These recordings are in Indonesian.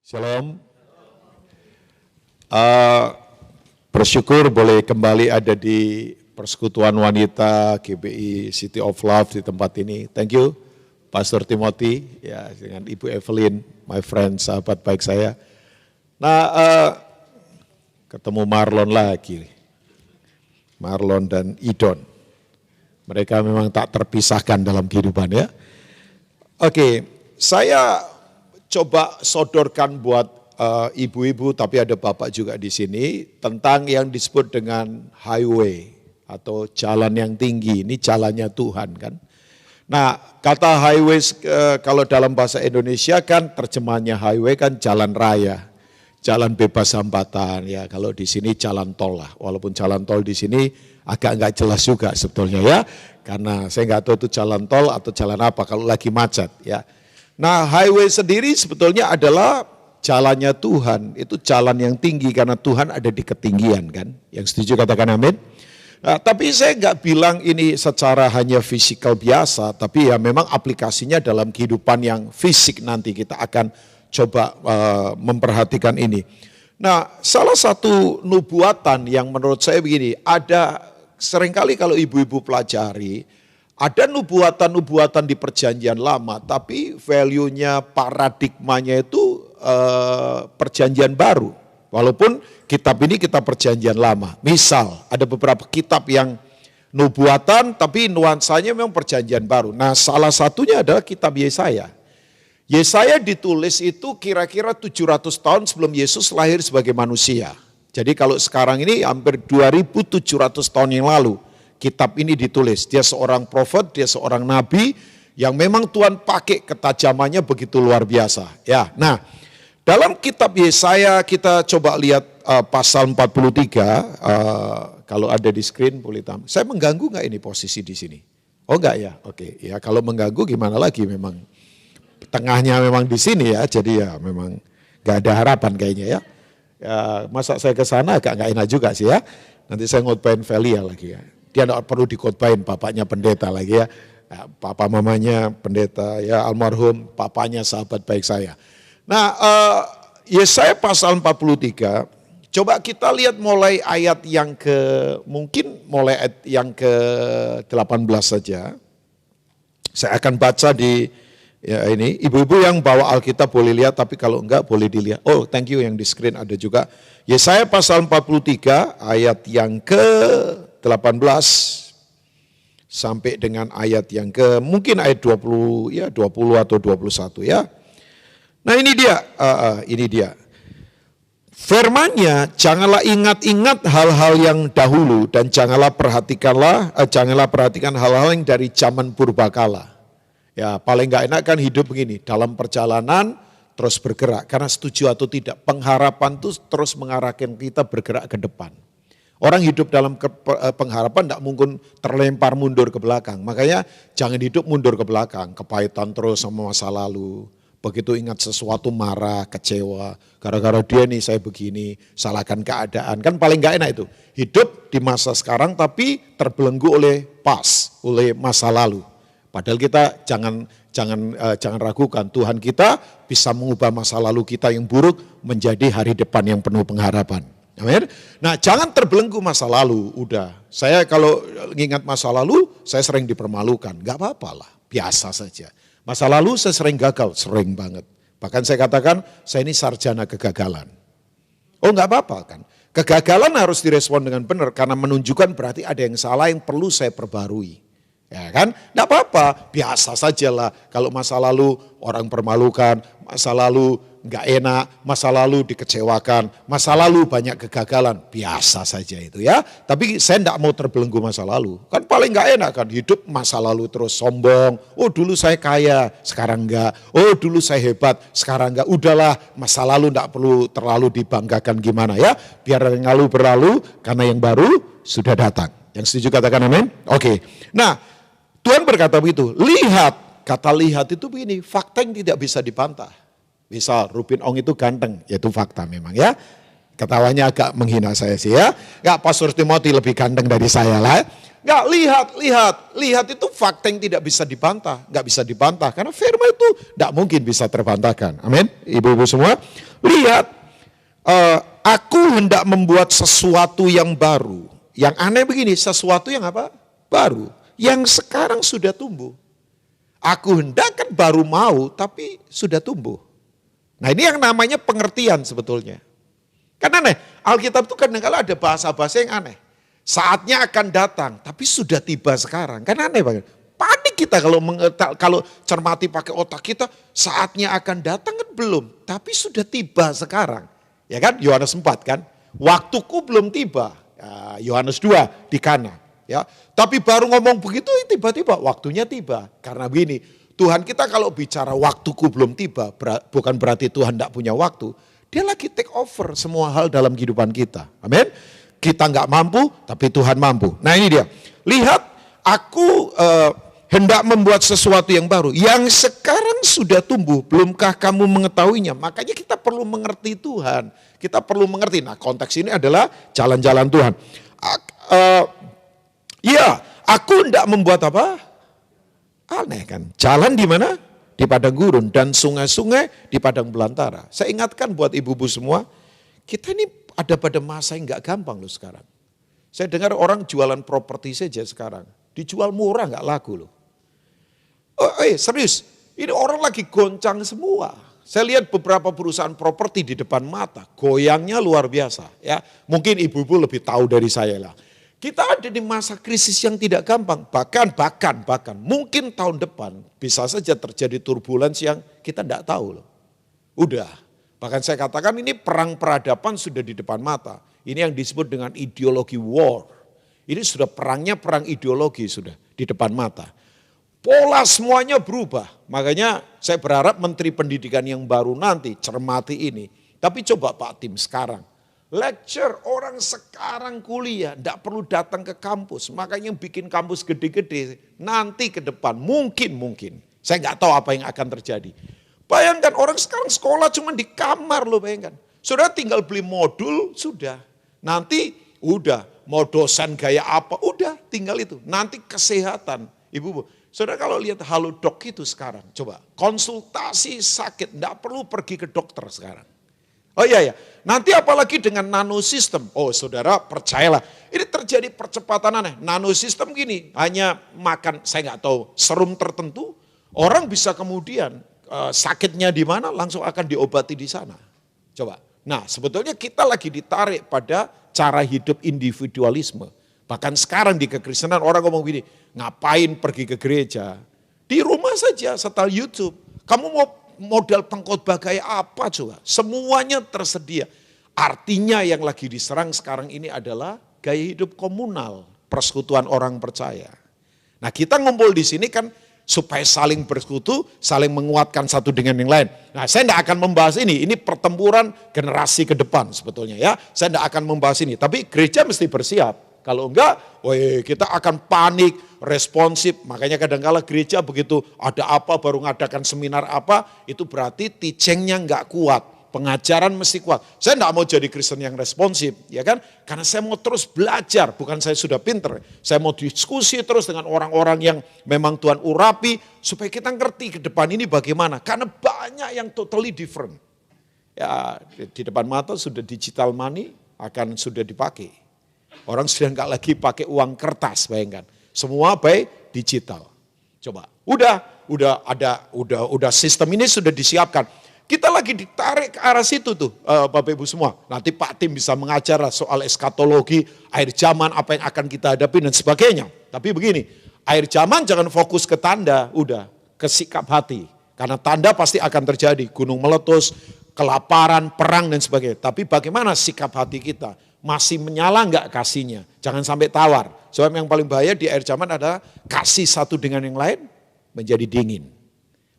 Shalom. Bersyukur boleh kembali ada di Persekutuan Wanita GBI City of Love di tempat ini. Thank you, Pastor Timothy, ya dengan Ibu Evelyn, my friend, sahabat baik saya. Nah, ketemu Marlon lagi, Marlon dan Idon. Mereka memang tak terpisahkan dalam kehidupan ya. Oke, saya coba sodorkan buat ibu-ibu, tapi ada bapak juga di sini, tentang yang disebut dengan highway atau jalan yang tinggi. Ini jalannya Tuhan kan. Nah, kata highway kalau dalam bahasa Indonesia kan terjemahannya highway kan jalan raya, jalan bebas hambatan ya. Kalau di sini jalan tol lah, walaupun jalan tol di sini agak nggak jelas juga sebetulnya ya, karena saya nggak tahu itu jalan tol atau jalan apa kalau lagi macet ya. Nah, highway sendiri sebetulnya adalah jalannya Tuhan, itu jalan yang tinggi karena Tuhan ada di ketinggian kan. Yang setuju katakan amin. Nah, tapi saya nggak bilang ini secara hanya fisikal biasa, tapi ya memang aplikasinya dalam kehidupan yang fisik nanti kita akan coba memperhatikan ini. Nah, salah satu nubuatan yang menurut saya begini, ada seringkali kalau ibu-ibu pelajari, ada nubuatan-nubuatan di perjanjian lama, tapi value-nya, paradigmanya itu perjanjian baru. Walaupun kitab ini kitab perjanjian lama. Misal, ada beberapa kitab yang nubuatan, tapi nuansanya memang perjanjian baru. Nah, salah satunya adalah kitab Yesaya. Yesaya ditulis itu kira-kira 700 tahun sebelum Yesus lahir sebagai manusia. Jadi kalau sekarang ini hampir 2700 tahun yang lalu. Kitab ini ditulis, dia seorang prophet, dia seorang nabi yang memang Tuhan pakai ketajamannya begitu luar biasa. Ya, nah dalam kitab Yesaya kita coba lihat pasal 43, kalau ada di screen boleh tampil. Saya mengganggu nggak ini posisi di sini? Oh enggak ya, oke. Ya kalau mengganggu gimana lagi, memang tengahnya memang di sini ya, jadi ya memang nggak ada harapan kayaknya ya. Ya masa saya ke sana agak nggak enak juga sih ya. Nanti saya ngotbahin Velia lagi ya. Dia tidak perlu dikotbahin, bapaknya pendeta lagi ya. Papa mamanya pendeta, ya almarhum, papanya sahabat baik saya. Nah, Yesaya pasal 43, coba kita lihat mulai ayat yang mulai ayat yang ke-18 saja. Saya akan baca di ya ini, ibu-ibu yang bawa Alkitab boleh lihat, tapi kalau enggak boleh dilihat. Oh, thank you, yang di screen ada juga. Yesaya pasal 43 ayat yang ke-18 sampai dengan ayat yang mungkin ayat 20 ya, 20 atau 21 ya. Nah, ini dia. Firman-Nya, janganlah ingat-ingat hal-hal yang dahulu dan janganlah perhatikan hal-hal yang dari zaman purbakala. Ya, paling enggak enak kan hidup begini, dalam perjalanan terus bergerak. Karena setuju atau tidak, pengharapan itu terus mengarahkan kita bergerak ke depan. Orang hidup dalam pengharapan tidak mungkin terlempar mundur ke belakang. Makanya jangan hidup mundur ke belakang, kepahitan terus sama masa lalu. Begitu ingat sesuatu marah, kecewa, gara-gara dia nih saya begini, salahkan keadaan. Kan paling enggak enak itu. Hidup di masa sekarang tapi terbelenggu oleh masa lalu. Padahal kita jangan ragukan, Tuhan kita bisa mengubah masa lalu kita yang buruk menjadi hari depan yang penuh pengharapan. Amin. Nah, jangan terbelenggu masa lalu. Udah, saya kalau ingat masa lalu, saya sering dipermalukan. Gak apa-apa lah, biasa saja. Masa lalu saya sering gagal, sering banget. Bahkan saya katakan, saya ini sarjana kegagalan. Oh gak apa-apa kan. Kegagalan harus direspon dengan benar, karena menunjukkan berarti ada yang salah yang perlu saya perbarui. Ya kan, enggak apa-apa, biasa sajalah. Kalau masa lalu orang permalukan, masa lalu enggak enak, masa lalu dikecewakan, masa lalu banyak kegagalan, biasa saja itu ya. Tapi saya enggak mau terbelenggu masa lalu. Kan paling enggak enak kan, hidup masa lalu terus sombong. Oh dulu saya kaya, sekarang enggak. Oh dulu saya hebat, sekarang enggak. Udahlah, masa lalu enggak perlu terlalu dibanggakan gimana ya. Biar yang lalu berlalu, karena yang baru sudah datang. Yang setuju katakan amin? Oke. Nah, Tuhan berkata begitu, lihat, kata lihat itu begini, fakta yang tidak bisa dibantah. Misal Rubin Ong itu ganteng, yaitu fakta memang ya. Ketawanya agak menghina saya sih ya. Pastor Timothy lebih ganteng dari saya lah. Enggak, lihat itu fakta yang tidak bisa dibantah, enggak bisa dibantah karena firman itu enggak mungkin bisa terbantahkan. Amin. Ibu-ibu semua, lihat, aku hendak membuat sesuatu yang baru. Yang aneh begini, sesuatu yang apa? Baru. Yang sekarang sudah tumbuh. Aku hendak kan baru mau, tapi sudah tumbuh. Nah ini yang namanya pengertian sebetulnya. Kan aneh, Alkitab itu kadang-kadang ada bahasa-bahasa yang aneh. Saatnya akan datang, tapi sudah tiba sekarang. Kan aneh banget. Panik kita kalau cermati pakai otak kita, saatnya akan datang kan belum, tapi sudah tiba sekarang. Ya kan, Yohanes 4 kan, waktuku belum tiba. Yohanes 2 di Kana. Ya, tapi baru ngomong begitu tiba-tiba waktunya tiba. Karena begini, Tuhan kita kalau bicara waktuku belum tiba, bukan berarti Tuhan tidak punya waktu. Dia lagi take over semua hal dalam kehidupan kita. Amin. Kita nggak mampu, tapi Tuhan mampu. Nah ini dia. Lihat, aku hendak membuat sesuatu yang baru. Yang sekarang sudah tumbuh, belumkah kamu mengetahuinya? Makanya kita perlu mengerti Tuhan. Kita perlu mengerti. Nah konteks ini adalah jalan-jalan Tuhan. Ya, aku hendak membuat apa? Aneh kan. Jalan di mana? Di padang gurun dan sungai-sungai di padang belantara. Saya ingatkan buat ibu-ibu semua, kita ini ada pada masa yang gak gampang loh sekarang. Saya dengar orang jualan properti saja sekarang. Dijual murah gak laku loh. Serius, ini orang lagi goncang semua. Saya lihat beberapa perusahaan properti di depan mata, goyangnya luar biasa. Ya, mungkin ibu-ibu lebih tahu dari saya lah. Kita ada di masa krisis yang tidak gampang, bahkan mungkin tahun depan bisa saja terjadi turbulensi yang kita tidak tahu loh. Udah, bahkan saya katakan ini perang peradaban sudah di depan mata. Ini yang disebut dengan ideologi war. Ini sudah perang ideologi sudah di depan mata. Pola semuanya berubah, makanya saya berharap Menteri Pendidikan yang baru nanti cermati ini. Tapi coba Pak Tim sekarang. Lecture orang sekarang kuliah, tidak perlu datang ke kampus. Makanya yang bikin kampus gede-gede nanti ke depan mungkin. Saya nggak tahu apa yang akan terjadi. Bayangkan orang sekarang sekolah cuma di kamar loh bayangkan. Saudara tinggal beli modul sudah. Nanti udah mau dosen gaya apa udah tinggal itu. Nanti kesehatan. Ibu, saudara kalau lihat Halodoc itu sekarang coba konsultasi sakit tidak perlu pergi ke dokter sekarang. Oh iya, nanti apalagi dengan nanosistem. Oh saudara percayalah, ini terjadi percepatan aneh. Nanosistem gini, hanya makan, saya nggak tahu, serum tertentu, orang bisa kemudian sakitnya di mana langsung akan diobati di sana. Coba, nah sebetulnya kita lagi ditarik pada cara hidup individualisme. Bahkan sekarang di kekristenan orang ngomong gini, ngapain pergi ke gereja? Di rumah saja setel YouTube. Kamu mau modal pengkhotbah kayak apa coba? Semuanya tersedia. Artinya yang lagi diserang sekarang ini adalah gaya hidup komunal, persekutuan orang percaya. Nah kita ngumpul di sini kan supaya saling bersekutu, saling menguatkan satu dengan yang lain. Nah saya tidak akan membahas ini pertempuran generasi ke depan sebetulnya ya. Saya tidak akan membahas ini, tapi gereja mesti bersiap. Kalau enggak, kita akan panik, responsif. Makanya kadang-kala gereja begitu ada apa baru ngadakan seminar apa, itu berarti teachingnya enggak kuat. Pengajaran mesti kuat. Saya enggak mau jadi Kristen yang responsif, ya kan? Karena saya mau terus belajar, bukan saya sudah pinter. Saya mau diskusi terus dengan orang-orang yang memang Tuhan urapi, supaya kita ngerti ke depan ini bagaimana. Karena banyak yang totally different. Ya, di depan mata sudah digital money akan sudah dipakai. Orang sudah enggak lagi pakai uang kertas, bayangkan. Semua baik digital. Coba, udah sistem ini sudah disiapkan. Kita lagi ditarik ke arah situ tuh, Bapak Ibu semua. Nanti Pak Tim bisa mengajar soal eskatologi, akhir zaman, apa yang akan kita hadapi dan sebagainya. Tapi begini, akhir zaman jangan fokus ke tanda, udah ke sikap hati. Karena tanda pasti akan terjadi, gunung meletus, kelaparan, perang dan sebagainya. Tapi bagaimana sikap hati kita? Masih menyala enggak kasihnya? Jangan sampai tawar. Sebab yang paling bahaya di akhir zaman adalah kasih satu dengan yang lain menjadi dingin.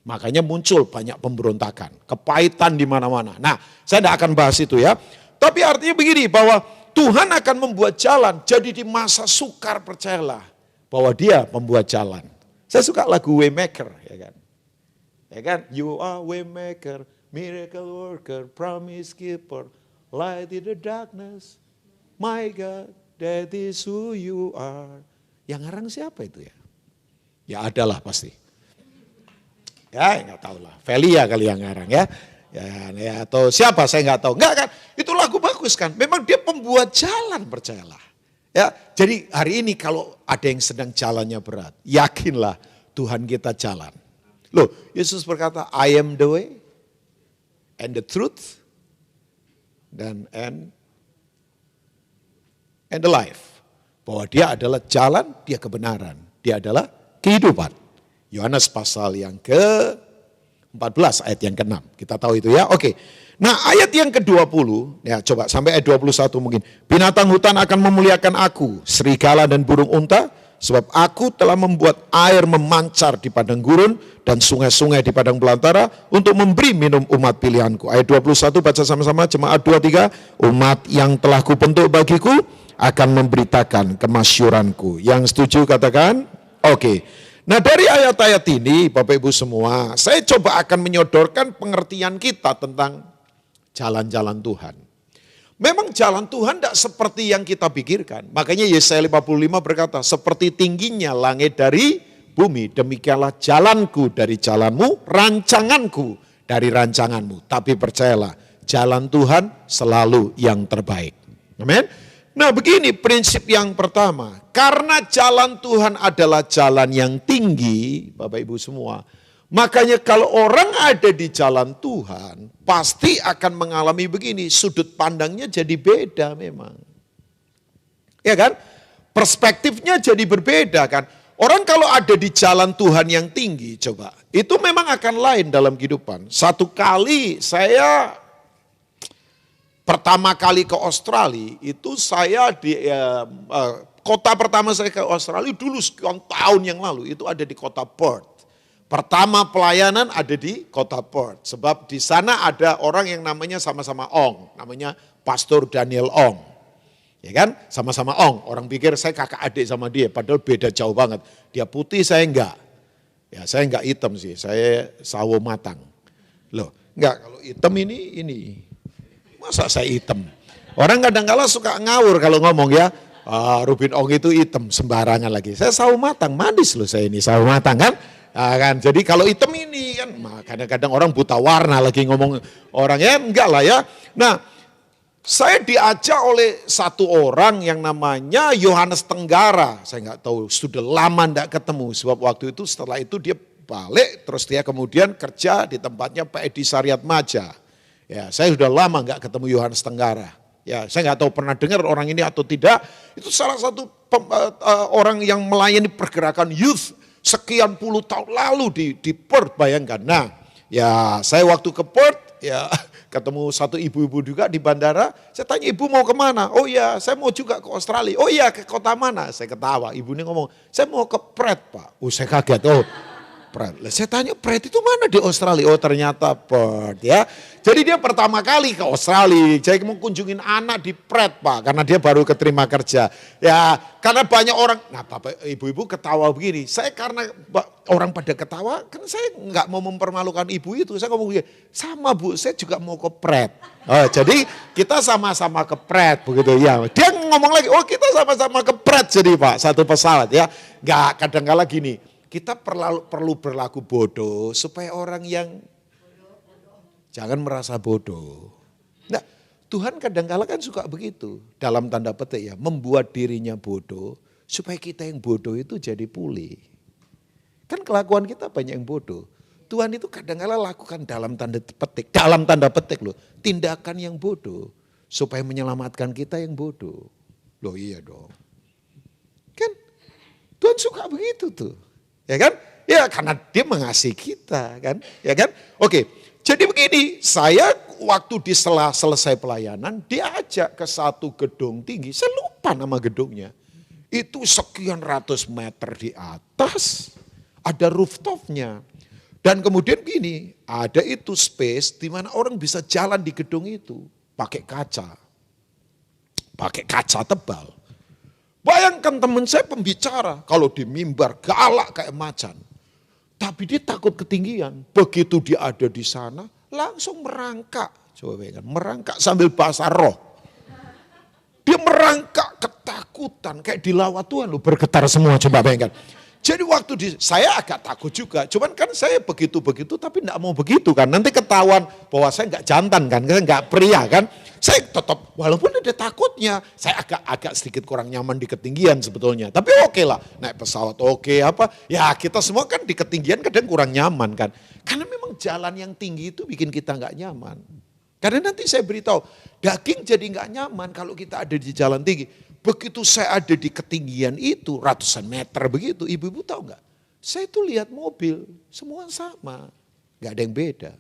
Makanya muncul banyak pemberontakan, kepahitan di mana-mana. Nah, saya tidak akan bahas itu ya. Tapi artinya begini, bahwa Tuhan akan membuat jalan. Jadi di masa sukar percayalah bahwa Dia membuat jalan. Saya suka lagu Waymaker, ya kan? Ya kan? You are Waymaker, miracle worker, promise keeper, light in the darkness. My God, that is who you are. Yang ngarang siapa itu ya? Ya adalah pasti. Ya nggak tahu lah. Velia kali yang ngarang ya. Ya atau siapa saya nggak tahu. Enggak kan? Itu lagu bagus kan. Memang dia pembuat jalan, percayalah. Ya, jadi hari ini kalau ada yang sedang jalannya berat, yakinlah Tuhan kita jalan. Loh, Yesus berkata, I am the way and the truth and the life. Bahwa dia adalah jalan, dia kebenaran, dia adalah kehidupan. Yohanes pasal yang ke-14 ayat yang ke-6. Kita tahu itu ya. Oke. Nah, ayat yang ke-20, ya coba sampai ayat 21 mungkin. Binatang hutan akan memuliakan aku, serigala dan burung unta, sebab aku telah membuat air memancar di padang gurun dan sungai-sungai di padang belantara untuk memberi minum umat pilihanku. Ayat 21 baca sama-sama jemaat 23, umat yang telah kubentuk bagiku akan memberitakan kemasyuranku. Yang setuju katakan, oke. Nah dari ayat-ayat ini Bapak Ibu semua, saya coba akan menyodorkan pengertian kita tentang jalan-jalan Tuhan. Memang jalan Tuhan tidak seperti yang kita pikirkan. Makanya Yesaya 55 berkata, seperti tingginya langit dari bumi, demikianlah jalanku dari jalanmu, rancanganku dari rancanganmu. Tapi percayalah, jalan Tuhan selalu yang terbaik. Amin. Nah begini prinsip yang pertama, karena jalan Tuhan adalah jalan yang tinggi, Bapak Ibu semua, makanya kalau orang ada di jalan Tuhan, pasti akan mengalami begini, sudut pandangnya jadi beda memang. Ya kan? Perspektifnya jadi berbeda kan. Orang kalau ada di jalan Tuhan yang tinggi, coba, itu memang akan lain dalam kehidupan. Satu kali saya pertama kali ke Australia, itu saya di kota pertama saya ke Australia dulu sekian tahun yang lalu, itu ada di kota Perth. Pertama pelayanan ada di kota Perth, sebab di sana ada orang yang namanya sama-sama Ong, namanya Pastor Daniel Ong. Ya kan, sama-sama Ong, orang pikir saya kakak adik sama dia, padahal beda jauh banget. Dia putih, saya enggak. Ya saya enggak hitam sih, saya sawo matang. Loh, enggak, kalau hitam ini. Masa saya hitam? Orang kadang-kala suka ngawur kalau ngomong ya, Rubin Ong itu hitam, sembarangan lagi. Saya sawo matang, manis loh saya ini, sawo matang kan. Kan jadi kalau hitam ini kan, kadang-kadang orang buta warna lagi ngomong orang ya, enggak lah ya. Nah, saya diajak oleh satu orang yang namanya Yohanes Tenggara. Saya nggak tahu, sudah lama enggak ketemu. Sebab waktu itu setelah itu dia balik, terus dia kemudian kerja di tempatnya Pak Edi Saryat Maja. Ya, saya sudah lama nggak ketemu Yohanes Tenggara. Ya, saya nggak tahu pernah dengar orang ini atau tidak. Itu salah satu orang yang melayani pergerakan youth sekian puluh tahun lalu di Perth, bayangkan. Nah, ya saya waktu ke Perth, ya ketemu satu ibu-ibu juga di bandara. Saya tanya, ibu mau kemana? Oh iya, saya mau juga ke Australia. Oh iya, ke kota mana? Saya ketawa. Ibu ini ngomong, saya mau ke Perth, Pak. Oh, saya kaget. Oh, Perth. Saya tanya, Perth itu mana di Australia? Oh ternyata Perth ya. Jadi dia pertama kali ke Australia. Saya mau kunjungin anak di Perth, Pak. Karena dia baru keterima kerja. Ya karena banyak orang, nah Bapak ibu-ibu ketawa begini. Saya karena orang pada ketawa, kan saya nggak mau mempermalukan ibu itu. Saya ngomong begini, sama Bu, saya juga mau ke Perth. Oh, jadi kita sama-sama ke Perth begitu ya. Dia ngomong lagi, oh kita sama-sama ke Perth jadi Pak, satu pesawat ya. Nggak, kadang-kala gini. Kita perlu berlaku bodoh supaya orang yang jangan merasa bodoh. Nah, Tuhan kadang-kala kan suka begitu. Dalam tanda petik ya, membuat dirinya bodoh supaya kita yang bodoh itu jadi pulih. Kan kelakuan kita banyak yang bodoh. Tuhan itu kadang-kala lakukan dalam tanda petik loh, tindakan yang bodoh supaya menyelamatkan kita yang bodoh. Loh iya dong. Kan Tuhan suka begitu tuh. Ya kan? Ya karena dia mengasihi kita kan. Ya kan? Oke. Jadi begini, saya waktu selesai pelayanan dia ajak ke satu gedung tinggi. Saya lupa nama gedungnya. Itu sekian ratus meter di atas. Ada rooftopnya. Dan kemudian gini, ada itu space di mana orang bisa jalan di gedung itu. Pakai kaca. Pakai kaca tebal. Bayangkan teman saya pembicara, kalau di mimbar galak kayak macan. Tapi dia takut ketinggian, begitu dia ada di sana langsung merangkak. Coba bayangkan, merangkak sambil bahasa roh. Dia merangkak ketakutan. ketakutan, kayak dilawat Tuhan loh, bergetar semua, coba bayangkan. Jadi waktu saya agak takut juga, cuman kan saya begitu-begitu tapi enggak mau begitu kan. Nanti ketahuan bahwa saya enggak jantan kan, saya enggak pria kan. Saya tetap, walaupun ada takutnya, saya agak sedikit kurang nyaman di ketinggian sebetulnya. Tapi oke lah, naik pesawat oke apa. Ya kita semua kan di ketinggian kadang kurang nyaman kan. Karena memang jalan yang tinggi itu bikin kita enggak nyaman. Karena nanti saya beritahu, daging jadi enggak nyaman kalau kita ada di jalan tinggi. Begitu saya ada di ketinggian itu, ratusan meter begitu, ibu-ibu tahu nggak? Saya itu lihat mobil, semua sama, nggak ada yang beda.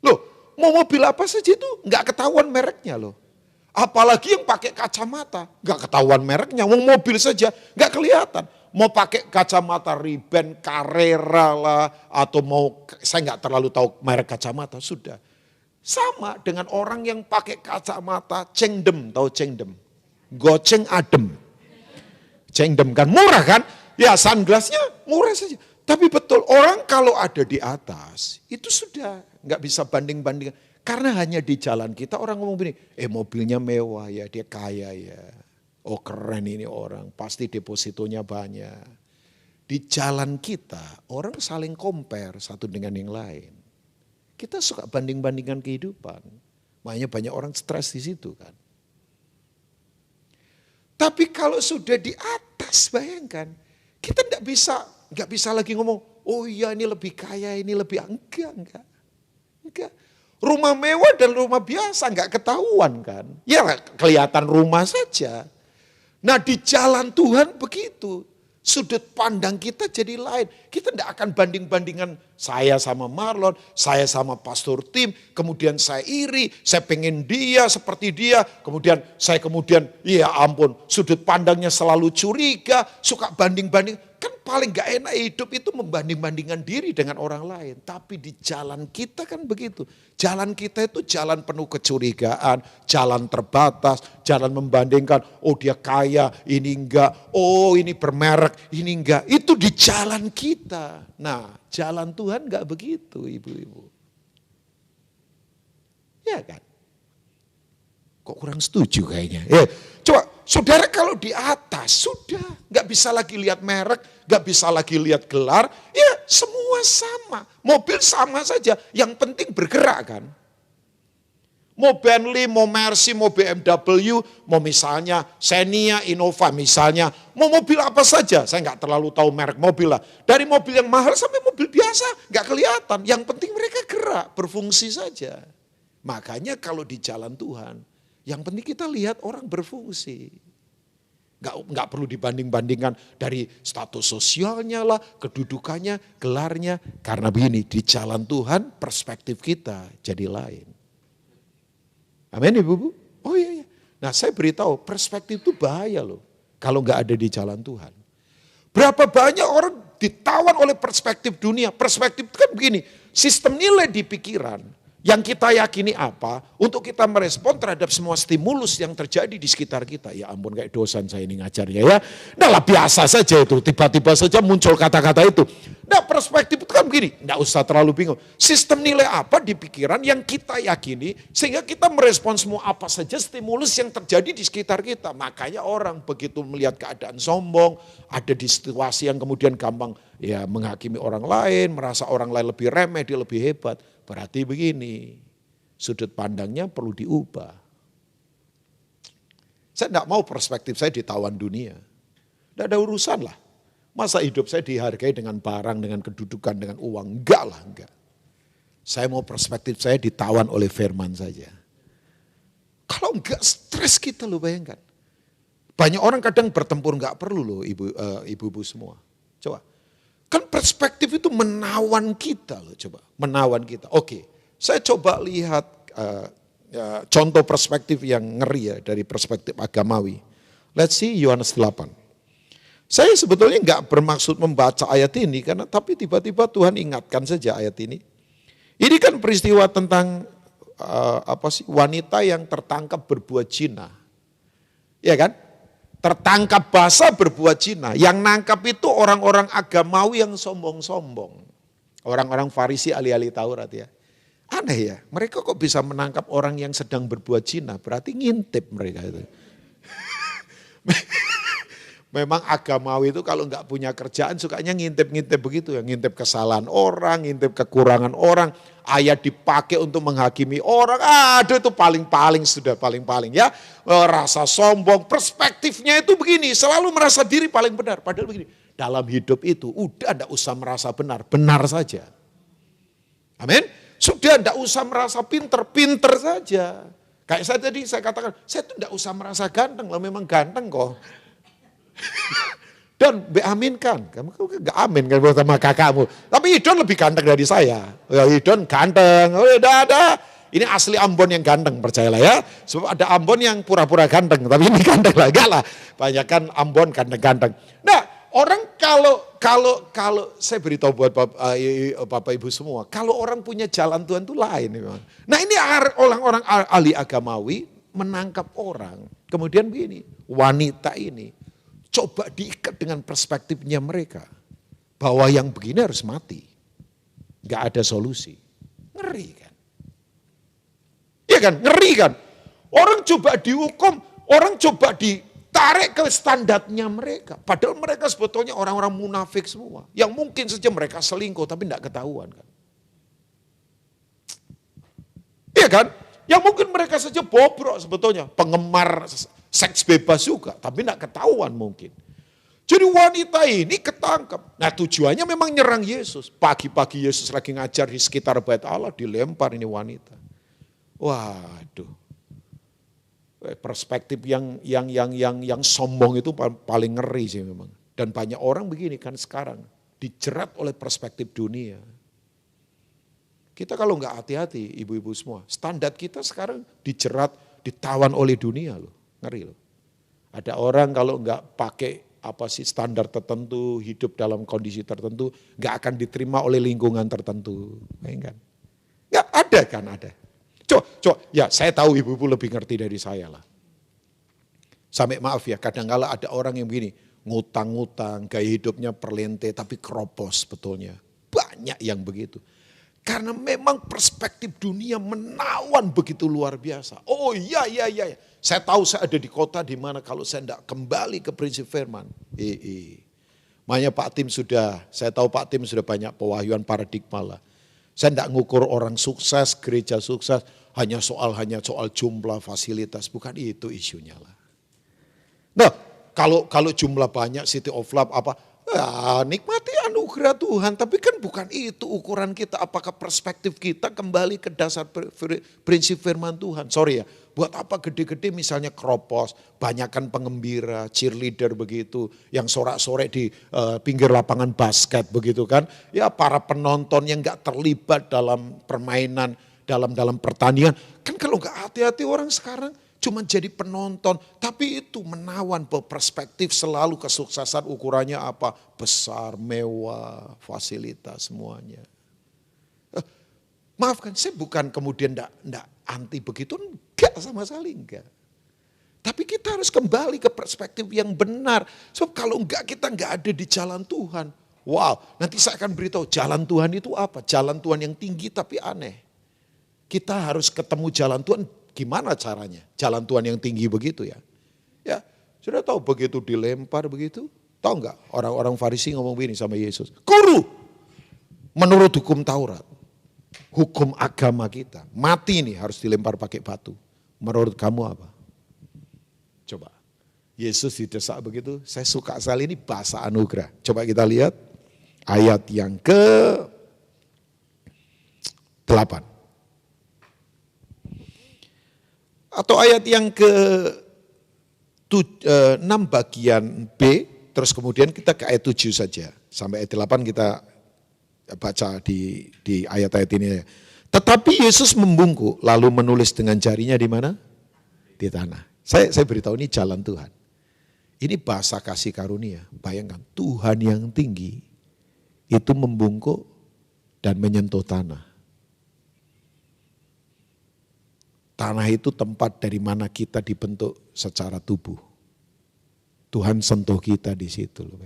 Loh, mau mobil apa saja itu nggak ketahuan mereknya loh. Apalagi yang pakai kacamata, nggak ketahuan mereknya, mau mobil saja nggak kelihatan. Mau pakai kacamata Ray-Ban, Carrera lah, atau saya nggak terlalu tahu merek kacamata, sudah. Sama dengan orang yang pakai kacamata Chengdem, tahu Chengdem? Goceng adem. Chengdem kan murah kan? Ya sunglassnya murah saja. Tapi betul orang kalau ada di atas itu sudah nggak bisa banding-bandingkan. Karena hanya di jalan kita orang ngomong begini, mobilnya mewah ya, dia kaya ya. Oh keren ini orang, pasti depositonya banyak. Di jalan kita orang saling compare satu dengan yang lain. Kita suka banding-bandingkan kehidupan. Makanya banyak orang stres di situ kan. Tapi kalau sudah di atas, bayangkan, kita nggak bisa lagi ngomong, oh iya ini lebih kaya, ini lebih enggak. Rumah mewah dan rumah biasa nggak ketahuan kan, ya kelihatan rumah saja. Nah di jalan Tuhan begitu, sudut pandang kita jadi lain. Kita tidak akan banding-bandingan saya sama Marlon, saya sama Pastor Tim, kemudian saya iri, saya pengen dia seperti dia, kemudian ya ampun, sudut pandangnya selalu curiga, suka banding-banding. Kan paling gak enak hidup itu membanding-bandingkan diri dengan orang lain. Tapi di jalan kita kan begitu. Jalan kita itu jalan penuh kecurigaan, jalan terbatas, jalan membandingkan, oh dia kaya, ini enggak, oh ini bermerek, ini enggak. Itu di jalan kita. Nah jalan Tuhan enggak begitu ibu-ibu. Ya kan? Kok kurang setuju kayaknya. Coba saudara kalau di atas sudah nggak bisa lagi lihat merek, nggak bisa lagi lihat gelar, ya semua sama. Mobil sama saja, yang penting bergerak kan. Mau Bentley, mau Mercy, mau BMW, mau misalnya Xenia, Innova misalnya, mau mobil apa saja, saya nggak terlalu tahu merek mobil lah. Dari mobil yang mahal sampai mobil biasa, nggak kelihatan. Yang penting mereka gerak, berfungsi saja. Makanya kalau di jalan Tuhan, yang penting kita lihat orang berfungsi. Nggak perlu dibanding-bandingkan dari status sosialnya lah, kedudukannya, gelarnya. Karena begini, di jalan Tuhan perspektif kita jadi lain. Amin ibu-ibu? Oh iya. Nah saya beritahu perspektif itu bahaya loh. Kalau nggak ada di jalan Tuhan. Berapa banyak orang ditawan oleh perspektif dunia. Perspektif itu kan begini, sistem nilai di pikiran. Yang kita yakini apa, untuk kita merespon terhadap semua stimulus yang terjadi di sekitar kita. Ya ampun kayak dosen saya ini ngajarnya ya. Nah lah biasa saja itu, tiba-tiba saja muncul kata-kata itu. Nah perspektif itu kan begini, enggak usah terlalu bingung. Sistem nilai apa di pikiran yang kita yakini, sehingga kita merespon semua apa saja stimulus yang terjadi di sekitar kita. Makanya orang begitu melihat keadaan sombong, ada di situasi yang kemudian gampang ya menghakimi orang lain, merasa orang lain lebih remeh, dia lebih hebat. Berarti begini, sudut pandangnya perlu diubah. Saya tidak mau perspektif saya ditawan dunia. Tidak ada urusan lah. Masa hidup saya dihargai dengan barang, dengan kedudukan, dengan uang. Enggak lah, enggak. Saya mau perspektif saya ditawan oleh firman saja. Kalau enggak stres kita loh bayangkan. Banyak orang kadang bertempur enggak perlu loh ibu-ibu semua. Coba. Kan perspektif itu menawan kita loh coba. Menawan kita. Oke, saya coba lihat contoh perspektif yang ngeri ya dari perspektif agamawi. Let's see Yohanes 8. Saya sebetulnya enggak bermaksud membaca ayat ini karena tapi tiba-tiba Tuhan ingatkan saja ayat ini. Ini kan peristiwa tentang wanita yang tertangkap berbuat zina. Ya kan? Tertangkap basah berbuat zina. Yang nangkap itu orang-orang agamawi yang sombong-sombong. Orang-orang Farisi ahli-ahli Taurat ya. Aneh ya, mereka kok bisa menangkap orang yang sedang berbuat zina. Berarti ngintip mereka itu. Memang agamawi itu kalau nggak punya kerjaan sukanya ngintip-ngintip begitu ya. Ngintip kesalahan orang, ngintip kekurangan orang. Ayat dipakai untuk menghakimi orang. Aduh itu paling-paling sudah paling-paling ya. Rasa sombong, perspektifnya itu begini. Selalu merasa diri paling benar. Padahal begini, dalam hidup itu udah enggak usah merasa benar. Benar saja. Amin. Sudah enggak usah merasa pinter saja. Kayak saya tadi saya katakan, saya tuh enggak usah merasa ganteng. Lah memang ganteng kok. Dan beaminkan, kamu gak amin kan sama kakakmu. Tapi Idon lebih ganteng dari saya. Ya, Idon ganteng, udah ada. Ini asli Ambon yang ganteng, percayalah ya. Sebab ada Ambon yang pura-pura ganteng, tapi ini ganteng lah, enggak lah. Banyak kan Ambon ganteng-ganteng. Nah, orang kalau saya beritahu buat Bapak Ibu semua, kalau orang punya jalan Tuhan itu lain memang. Nah, ini orang-orang ahli agamawi menangkap orang. Kemudian begini, wanita ini coba diikat dengan perspektifnya mereka. Bahwa yang begini harus mati. Gak ada solusi. Ngeri kan? Iya kan? Ngeri kan? Orang coba dihukum, orang coba ditarik ke standarnya mereka. Padahal mereka sebetulnya orang-orang munafik semua. Yang mungkin saja mereka selingkuh tapi gak ketahuan kan. Iya kan? Yang mungkin mereka saja bobrok sebetulnya. Penggemar seks bebas juga, tapi tidak ketahuan mungkin. Jadi wanita ini ketangkap. Nah tujuannya memang nyerang Yesus. Pagi-pagi Yesus lagi ngajar di sekitar bait Allah, dilempar ini wanita. Waduh. Perspektif yang sombong itu paling ngeri sih memang. Dan banyak orang begini kan sekarang, dijerat oleh perspektif dunia. Kita kalau nggak hati-hati, ibu-ibu semua, standar kita sekarang dijerat, ditawan oleh dunia loh. Ngeri loh. Ada orang kalau nggak pakai standar tertentu, hidup dalam kondisi tertentu, nggak akan diterima oleh lingkungan tertentu. Kan? Nggak ada kan ada. Ya saya tahu ibu-ibu lebih ngerti dari saya lah. Sampai maaf ya, kadang-kala ada orang yang begini, ngutang-ngutang, gaya hidupnya perlente tapi keropos betulnya. Banyak yang begitu. Karena memang perspektif dunia menawan begitu luar biasa. Oh iya. Saya tahu saya ada di kota di mana kalau saya tidak kembali ke prinsip firman. Makanya saya tahu Pak Tim sudah banyak pewahyuan paradigma lah. Saya tidak ngukur orang sukses, gereja sukses, hanya soal jumlah fasilitas. Bukan itu isunya lah. Nah kalau jumlah banyak City of Love nikmati anugerah Tuhan, tapi kan bukan itu ukuran kita. Apakah perspektif kita kembali ke dasar prinsip firman Tuhan? Sorry ya, buat apa gede-gede misalnya keropos, banyakkan pengembira, cheerleader begitu, yang sorak-sorak di pinggir lapangan basket begitu kan. Ya para penonton yang gak terlibat dalam permainan, dalam pertandingan. Kan kalau gak hati-hati orang sekarang cuma jadi penonton, tapi itu menawan perspektif selalu kesuksesan ukurannya apa? Besar, mewah, fasilitas semuanya. Maafkan, saya bukan kemudian enggak anti begitu, enggak sama sekali enggak. Tapi kita harus kembali ke perspektif yang benar. Sebab kalau enggak kita enggak ada di jalan Tuhan. Wow, nanti saya akan beritahu jalan Tuhan itu apa? Jalan Tuhan yang tinggi tapi aneh. Kita harus ketemu jalan Tuhan. Gimana caranya? Jalan Tuhan yang tinggi begitu ya. Ya, sudah tahu begitu dilempar begitu. Tahu enggak orang-orang Farisi ngomong begini sama Yesus. Guru, menurut hukum Taurat, hukum agama kita, mati nih harus dilempar pakai batu. Menurut kamu apa? Coba. Yesus didesak begitu, saya suka sekali ini bahasa anugerah. Coba kita lihat ayat yang ke-8. Atau ayat yang ke-6 bagian B, terus kemudian kita ke ayat 7 saja. Sampai ayat 8 kita baca di ayat-ayat ini. Tetapi Yesus membungkuk, lalu menulis dengan jarinya di mana? Di tanah. Saya beritahu ini jalan Tuhan. Ini bahasa kasih karunia. Bayangkan Tuhan yang tinggi itu membungkuk dan menyentuh tanah. Tanah itu tempat dari mana kita dibentuk secara tubuh. Tuhan sentuh kita di situ loh.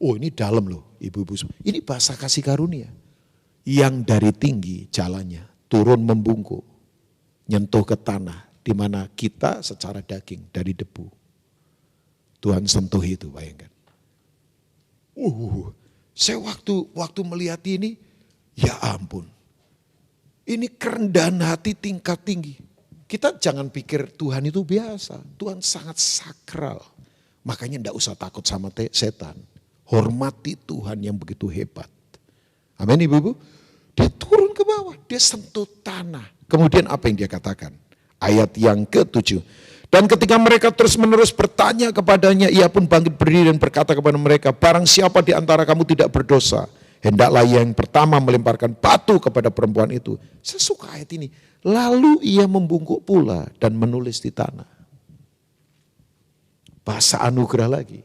Oh ini dalam loh ibu-ibu. Ini bahasa kasih karunia. Yang dari tinggi jalannya turun membungkuk. Nyentuh ke tanah di mana kita secara daging dari debu. Tuhan sentuh itu, bayangkan. Saya waktu melihat ini, ya ampun. Ini kerendahan hati tingkat tinggi. Kita jangan pikir Tuhan itu biasa. Tuhan sangat sakral. Makanya enggak usah takut sama setan. Hormati Tuhan yang begitu hebat. Amin ibu-ibu. Dia turun ke bawah, dia sentuh tanah. Kemudian apa yang dia katakan? Ayat yang ke-7. Dan ketika mereka terus-menerus bertanya kepadanya, ia pun bangkit berdiri dan berkata kepada mereka, barang siapa di antara kamu tidak berdosa, hendaklah yang pertama melemparkan batu kepada perempuan itu. Saya suka ayat ini. Lalu ia membungkuk pula dan menulis di tanah. Bahasa anugerah lagi.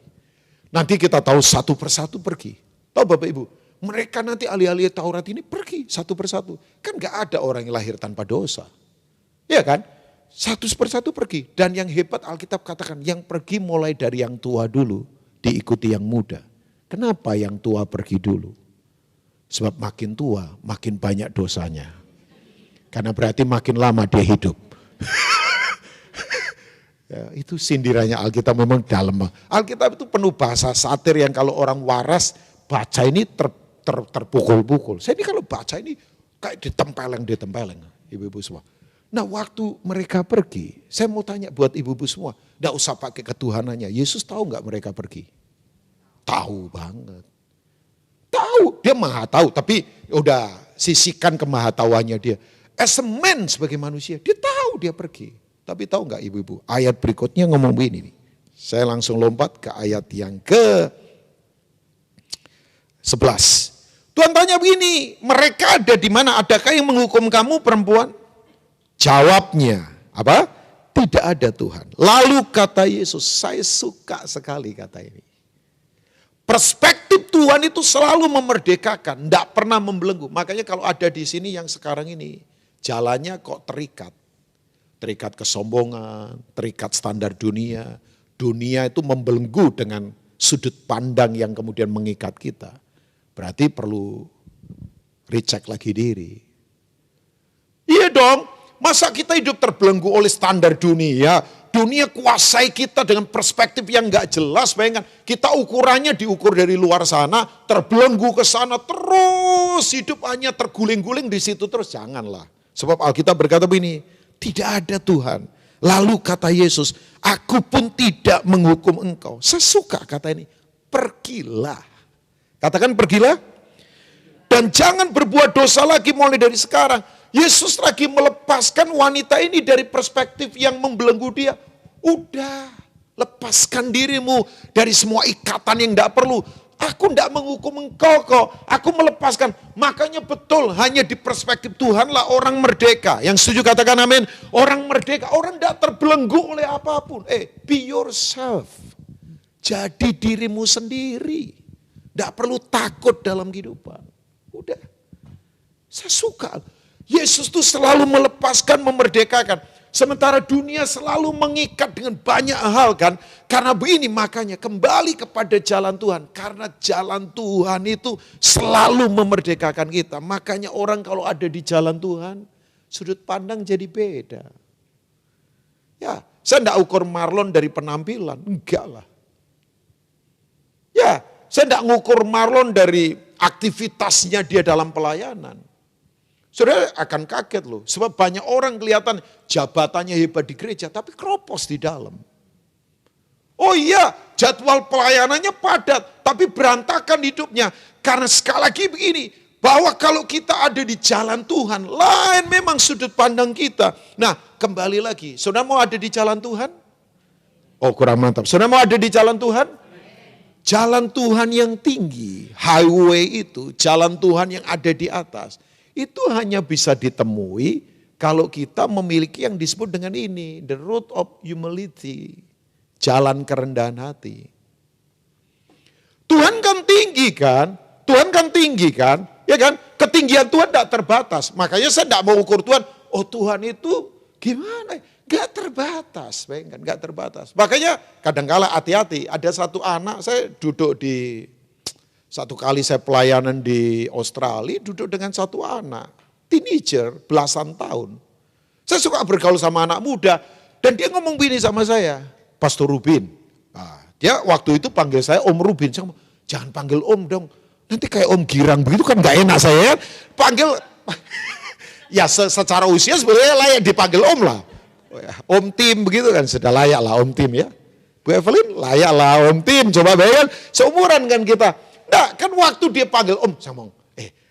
Nanti kita tahu satu persatu pergi. Tahu Bapak Ibu, mereka nanti ahli-ahli Taurat ini pergi satu persatu. Kan gak ada orang yang lahir tanpa dosa. Iya kan? Satu persatu pergi. Dan yang hebat Alkitab katakan, yang pergi mulai dari yang tua dulu, diikuti yang muda. Kenapa yang tua pergi dulu? Sebab makin tua, makin banyak dosanya. Karena berarti makin lama dia hidup. Ya, itu sindirannya Alkitab memang dalam. Alkitab itu penuh bahasa satir yang kalau orang waras baca ini terpukul-pukul. Saya ini kalau baca ini kayak ditempeleng, ibu-ibu semua. Nah waktu mereka pergi, saya mau tanya buat ibu-ibu semua, enggak usah pakai ketuhanannya. Yesus tahu enggak mereka pergi? Tahu banget. Tahu, dia maha tahu, tapi udah sisihkan kemahatauannya dia. As a man sebagai manusia, dia tahu dia pergi. Tapi tahu enggak ibu-ibu, ayat berikutnya ngomong begini nih. Saya langsung lompat ke ayat yang ke-11. Tuhan tanya begini, mereka ada di mana? Adakah yang menghukum kamu perempuan? Jawabnya, apa? Tidak ada Tuhan. Lalu kata Yesus, saya suka sekali kata ini. Perspektif Tuhan itu selalu memerdekakan, tidak pernah membelenggu. Makanya kalau ada di sini yang sekarang ini, jalannya kok terikat. Terikat kesombongan, terikat standar dunia. Dunia itu membelenggu dengan sudut pandang yang kemudian mengikat kita. Berarti perlu recheck lagi diri. Iya dong. Masa kita hidup terbelenggu oleh standar dunia? Dunia kuasai kita dengan perspektif yang gak jelas. Bayangkan, kita ukurannya diukur dari luar sana, terbelenggu ke sana, terus hidup hanya terguling-guling di situ terus. Janganlah. Sebab Alkitab berkata begini, tidak ada Tuhan. Lalu kata Yesus, aku pun tidak menghukum engkau. Saya suka kata ini, pergilah. Katakan pergilah. Dan jangan berbuat dosa lagi mulai dari sekarang. Yesus lagi melepaskan wanita ini dari perspektif yang membelenggu dia. Udah, lepaskan dirimu dari semua ikatan yang tidak perlu. Aku tidak menghukum engkau kok, aku melepaskan. Makanya betul, hanya di perspektif Tuhanlah orang merdeka. Yang setuju katakan amin. Orang merdeka, orang tidak terbelenggu oleh apapun. Be yourself. Jadi dirimu sendiri. Tidak perlu takut dalam kehidupan. Udah, saya suka. Yesus tuh selalu melepaskan, memerdekakan. Sementara dunia selalu mengikat dengan banyak hal kan. Karena begini makanya kembali kepada jalan Tuhan. Karena jalan Tuhan itu selalu memerdekakan kita. Makanya orang kalau ada di jalan Tuhan, sudut pandang jadi beda. Ya, saya enggak ukur Marlon dari penampilan, enggak lah. Ya, saya enggak ngukur Marlon dari aktivitasnya dia dalam pelayanan. Saudara akan kaget loh, sebab banyak orang kelihatan jabatannya hebat di gereja, tapi keropos di dalam. Oh iya, jadwal pelayanannya padat, tapi berantakan hidupnya. Karena sekali lagi begini, bahwa kalau kita ada di jalan Tuhan, lain memang sudut pandang kita. Nah, kembali lagi, saudara mau ada di jalan Tuhan? Oh kurang mantap, saudara mau ada di jalan Tuhan? Jalan Tuhan yang tinggi, highway itu, jalan Tuhan yang ada di atas. Itu hanya bisa ditemui kalau kita memiliki yang disebut dengan ini, the road of humility, jalan kerendahan hati. Tuhan kan tinggi kan, ya kan? Ketinggian Tuhan tidak terbatas. Makanya saya tidak mau ukur Tuhan, oh Tuhan itu gimana? Gak terbatas, bayangkan, gak terbatas. Makanya kadang-kala hati-hati, ada satu anak, saya duduk di satu kali saya pelayanan di Australia, duduk dengan satu anak, teenager, belasan tahun. Saya suka bergaul sama anak muda, dan dia ngomong begini sama saya, Pastor Rubin, Dia waktu itu panggil saya Om Rubin. Saya ngomong, jangan panggil Om dong. Nanti kayak Om Girang begitu kan gak enak saya. Panggil, ya secara usia sebenarnya layak dipanggil Om lah. Om Tim begitu kan, sudah layak lah Om Tim ya. Bu Evelyn layak lah Om Tim, coba bayangkan seumuran kan kita. Nah kan waktu dia panggil Om, saya ngomong,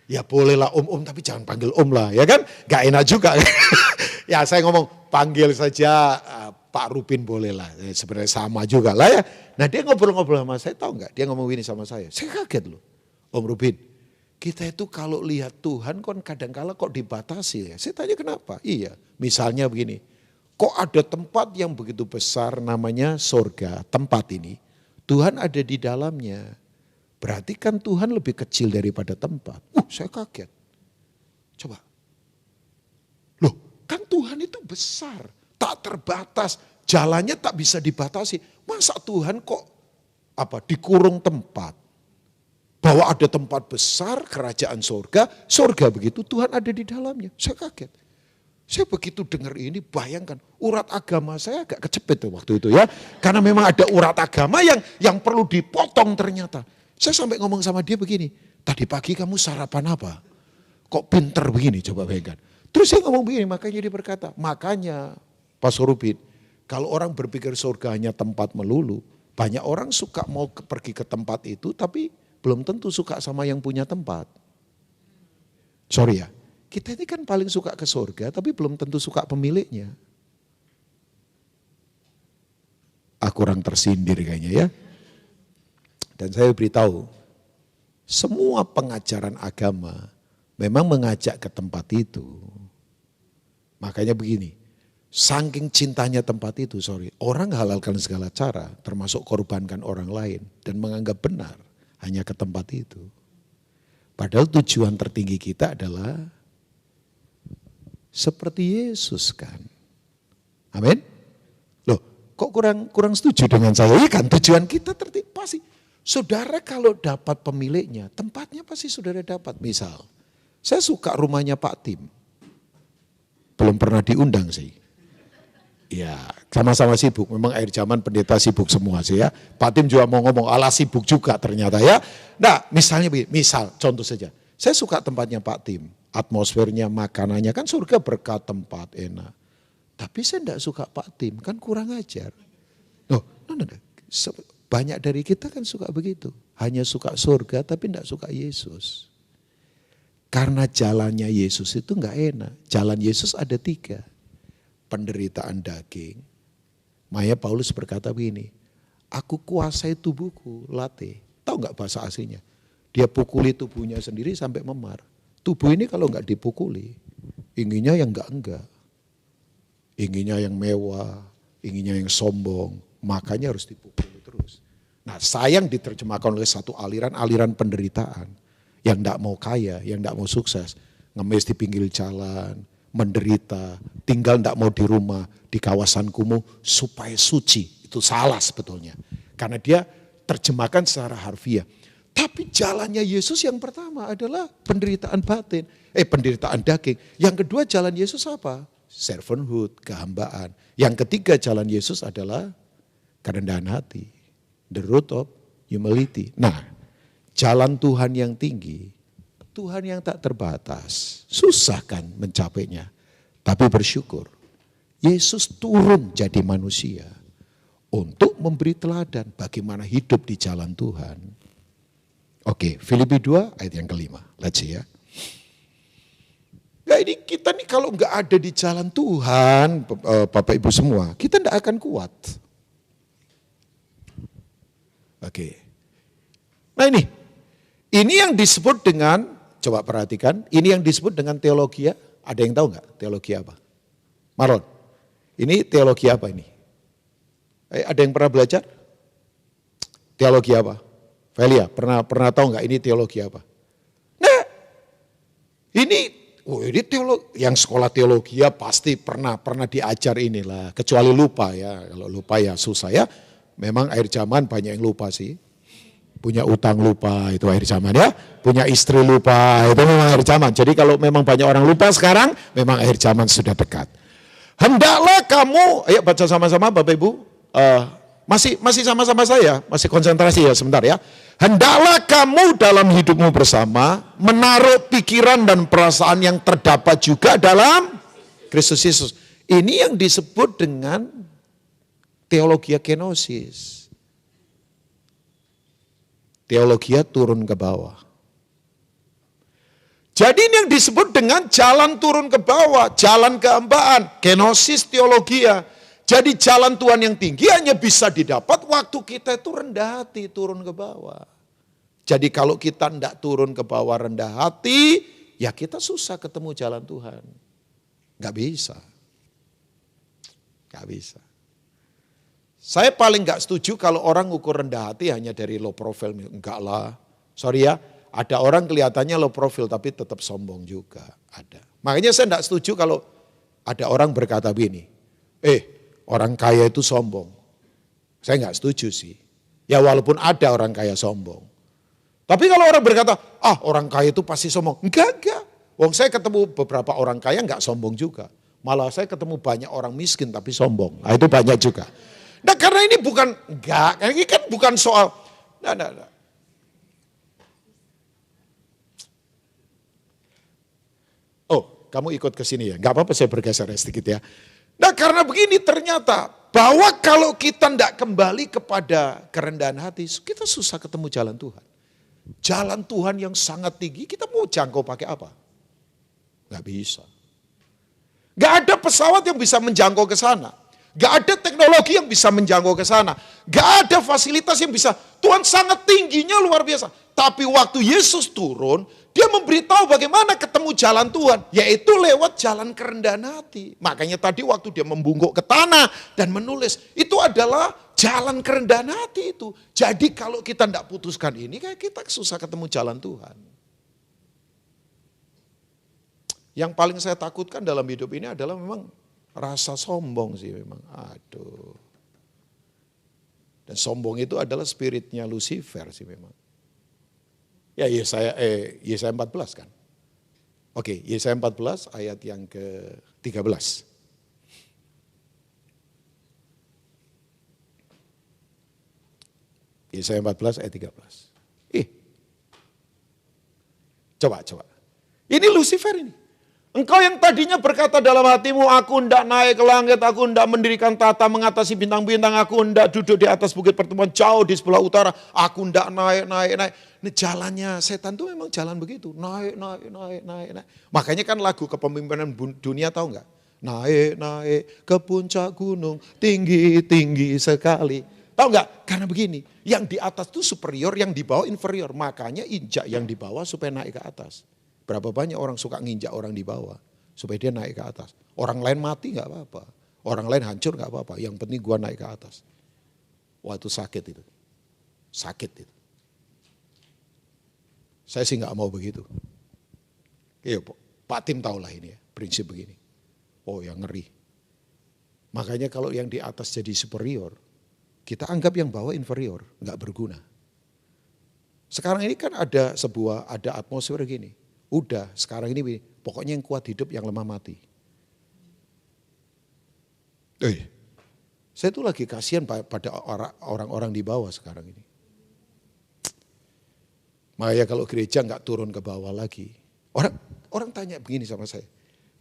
ya boleh lah Om, tapi jangan panggil Om lah ya kan. Gak enak juga. Ya saya ngomong, panggil saja Pak Rubin boleh lah, sebenarnya sama juga lah ya. Nah dia ngobrol-ngobrol sama saya, tahu nggak? Dia ngomong ini sama saya kaget loh. Om Rubin, kita itu kalau lihat Tuhan kan kadang-kala kok dibatasi ya. Saya tanya kenapa? Iya, misalnya begini, kok ada tempat yang begitu besar namanya sorga, tempat ini. Tuhan ada di dalamnya. Berarti kan Tuhan lebih kecil daripada tempat. Saya kaget. Coba. Loh, kan Tuhan itu besar. Tak terbatas, jalannya tak bisa dibatasi. Masa Tuhan kok dikurung tempat? Bahwa ada tempat besar, kerajaan sorga begitu, Tuhan ada di dalamnya. Saya kaget. Saya begitu dengar ini, bayangkan urat agama saya agak kecepet waktu itu ya. Karena memang ada urat agama yang perlu dipotong ternyata. Saya sampai ngomong sama dia begini, tadi pagi kamu sarapan apa? Kok pinter begini, coba bayangkan. Terus saya ngomong begini, makanya dia berkata, makanya Pastor Rubin, kalau orang berpikir surga hanya tempat melulu, banyak orang suka mau pergi ke tempat itu tapi belum tentu suka sama yang punya tempat. Sorry ya, kita ini kan paling suka ke surga tapi belum tentu suka pemiliknya. Kurang tersindir kayaknya ya. Dan saya beritahu, semua pengajaran agama memang mengajak ke tempat itu. Makanya begini, saking cintanya tempat itu, orang halalkan segala cara, termasuk korbankan orang lain dan menganggap benar hanya ke tempat itu. Padahal tujuan tertinggi kita adalah seperti Yesus kan. Amin. Loh, kok kurang setuju dengan saya? Iya kan tujuan kita tertinggi pasti. Saudara kalau dapat pemiliknya, tempatnya pasti saudara dapat. Misal, saya suka rumahnya Pak Tim. Belum pernah diundang sih. Ya, sama-sama sibuk. Memang akhir zaman pendeta sibuk semua sih ya. Pak Tim juga mau ngomong, ala sibuk juga ternyata ya. Nah, misalnya begini, contoh saja. Saya suka tempatnya Pak Tim. Atmosfernya, makanannya, kan surga berkat tempat, enak. Tapi saya enggak suka Pak Tim, kan kurang ajar. Banyak dari kita kan suka begitu. Hanya suka surga tapi enggak suka Yesus. Karena jalannya Yesus itu enggak enak. Jalan Yesus ada 3. Penderitaan daging. Makanya Paulus berkata begini, aku kuasai tubuhku, latih. Tahu enggak bahasa aslinya? Dia pukuli tubuhnya sendiri sampai memar. Tubuh ini kalau enggak dipukuli, inginnya yang enggak. Inginnya yang mewah, inginnya yang sombong, makanya harus dipukuli terus. Nah sayang diterjemahkan oleh satu aliran penderitaan. Yang enggak mau kaya, yang enggak mau sukses, ngemis di pinggir jalan, menderita, tinggal enggak mau di rumah, di kawasan kumuh supaya suci. Itu salah sebetulnya. Karena dia terjemahkan secara harfiah. Tapi jalannya Yesus yang pertama adalah penderitaan batin, penderitaan daging. Yang kedua jalan Yesus apa? Servanthood, kehambaan. Yang ketiga jalan Yesus adalah kerendahan hati. The root of humility. Nah, jalan Tuhan yang tinggi, Tuhan yang tak terbatas. Susah kan mencapainya. Tapi bersyukur, Yesus turun jadi manusia untuk memberi teladan bagaimana hidup di jalan Tuhan. Oke, Filipi 2 ayat yang kelima. Let's see ya. Nah ini kita nih kalau nggak ada di jalan Tuhan, Bapak Ibu semua, kita nggak akan kuat. Oke. Nah ini yang disebut dengan, coba perhatikan, ini yang disebut dengan teologi ya. Ada yang tahu nggak teologi apa? Marlon, ini teologi apa ini? Ada yang pernah belajar? Teologi apa? Velia, pernah tahu nggak ini teologi apa? Nah, ini teologi, yang sekolah teologi ya pasti pernah diajar inilah. Kecuali lupa ya, kalau lupa ya susah ya. Memang akhir zaman banyak yang lupa sih. Punya utang lupa itu akhir zaman ya. Punya istri lupa itu memang akhir zaman. Jadi kalau memang banyak orang lupa sekarang, memang akhir zaman sudah dekat. Hendaklah kamu, ayo baca sama-sama Bapak Ibu. Masih sama-sama saya, masih konsentrasi ya sebentar ya. Hendaklah kamu dalam hidupmu bersama menaruh pikiran dan perasaan yang terdapat juga dalam Kristus Yesus. Ini yang disebut dengan teologia kenosis. Teologia turun ke bawah. Jadi ini yang disebut dengan jalan turun ke bawah, jalan kehambaan, kenosis teologia. Jadi jalan Tuhan yang tinggi hanya bisa didapat waktu kita itu rendah hati, turun ke bawah. Jadi kalau kita tidak turun ke bawah rendah hati, ya kita susah ketemu jalan Tuhan. Gak bisa. Gak bisa. Saya paling gak setuju kalau orang ukur rendah hati hanya dari low profile. Enggak lah, sorry ya. Ada orang kelihatannya low profile tapi tetap sombong juga. Ada. Makanya saya gak setuju kalau ada orang berkata begini. Orang kaya itu sombong. Saya nggak setuju sih. Ya walaupun ada orang kaya sombong. Tapi kalau orang berkata, orang kaya itu pasti sombong. Enggak. Wong saya ketemu beberapa orang kaya nggak sombong juga. Malah saya ketemu banyak orang miskin tapi sombong. Nah itu banyak juga. Nah karena ini ini kan bukan soal. Nah. Oh, kamu ikut ke sini ya? Nggak apa-apa saya bergeser sedikit ya. Nah karena begini ternyata bahwa kalau kita tidak kembali kepada kerendahan hati, kita susah ketemu jalan Tuhan. Jalan Tuhan yang sangat tinggi, kita mau jangkau pakai apa? Gak bisa. Gak ada pesawat yang bisa menjangkau ke sana. Gak ada teknologi yang bisa menjangkau ke sana. Gak ada fasilitas yang bisa. Tuhan sangat tingginya luar biasa. Tapi waktu Yesus turun, dia memberitahu bagaimana ketemu jalan Tuhan. Yaitu lewat jalan kerendahan hati. Makanya tadi waktu dia membungkuk ke tanah dan menulis. Itu adalah jalan kerendahan hati itu. Jadi kalau kita tidak putuskan ini, kayak kita susah ketemu jalan Tuhan. Yang paling saya takutkan dalam hidup ini adalah memang rasa sombong sih memang. Aduh. Dan sombong itu adalah spiritnya Lucifer sih memang. Ya Yesaya 14 kan. Oke, Yesaya 14 ayat yang ke-13. Yesaya 14 ayat 13. Coba. Ini Lucifer ini. Engkau yang tadinya berkata dalam hatimu, aku hendak naik ke langit, aku hendak mendirikan tata mengatasi bintang-bintang, aku hendak duduk di atas bukit pertemuan jauh di sebelah utara, aku hendak naik. Ini jalannya setan tuh memang jalan begitu, naik. Makanya kan lagu kepemimpinan dunia tahu nggak? Naik ke puncak gunung, tinggi sekali. Tahu nggak? Karena begini, yang di atas itu superior, yang di bawah inferior. Makanya injak yang di bawah supaya naik ke atas. Berapa banyak orang suka nginjak orang di bawah supaya dia naik ke atas. Orang lain mati nggak apa-apa, orang lain hancur nggak apa-apa. Yang penting gua naik ke atas. Wah itu sakit itu. Saya sih nggak mau begitu. Iya, Pak Tim tahulah ini ya, prinsip begini. Oh yang ngeri. Makanya kalau yang di atas jadi superior, kita anggap yang bawah inferior, nggak berguna. Sekarang ini kan ada atmosfer gini. Udah sekarang ini pokoknya yang kuat hidup, yang lemah mati. Saya tuh lagi kasihan pada orang-orang di bawah sekarang ini. Makanya kalau gereja nggak turun ke bawah lagi. Orang tanya begini sama saya.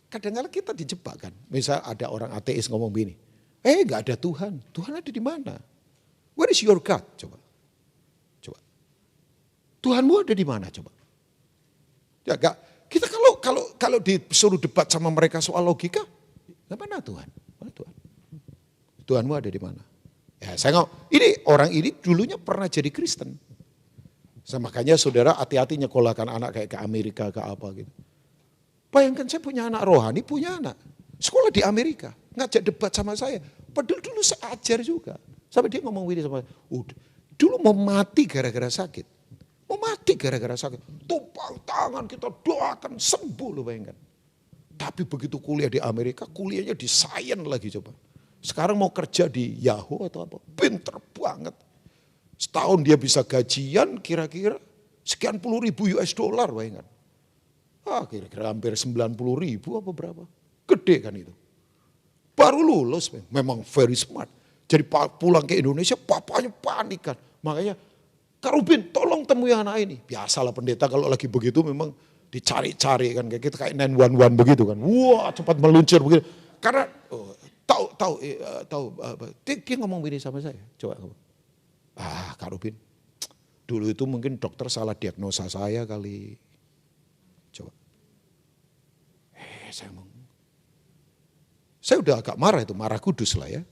Kadang-kadang kita dijebak kan. Misal ada orang ateis ngomong begini. Nggak ada Tuhan. Tuhan ada di mana? Where is your God? Coba. Tuhanmu ada di mana? Coba. Ya gak, kita kalau disuruh debat sama mereka soal logika, mana Tuhan? Mana Tuhan? Tuhanmu ada di mana? Ya saya orang ini dulunya pernah jadi Kristen. Makanya saudara hati-hati nyekolahkan anak kayak ke Amerika ke apa gitu. Bayangkan saya punya anak rohani, punya anak sekolah di Amerika, ngajak debat sama saya. Padahal dulu saya ajar juga. Sampai dia ngomong begini sama saya, dulu mau mati gara-gara sakit. Tumpang tangan kita doakan sembuh loh bayangkan. Tapi begitu kuliah di Amerika, kuliahnya di sains lagi coba. Sekarang mau kerja di Yahoo atau apa, pinter banget. Setahun dia bisa gajian kira-kira sekian puluh ribu US dollar bayangkan. Kira-kira hampir 90.000 apa berapa. Gede kan itu. Baru lulus memang very smart. Jadi pulang ke Indonesia papanya panik kan. Makanya, Kak Rubin tolong temui anak ini. Biasalah pendeta kalau lagi begitu memang dicari-cari kan. Kayak kita kayak 911 begitu kan. Wah cepat meluncur begitu. Karena dia ngomong begini sama saya. Coba kamu. Kak Rubin, dulu itu mungkin dokter salah diagnosa saya kali. Coba. Saya udah agak marah itu, marah kudus lah ya.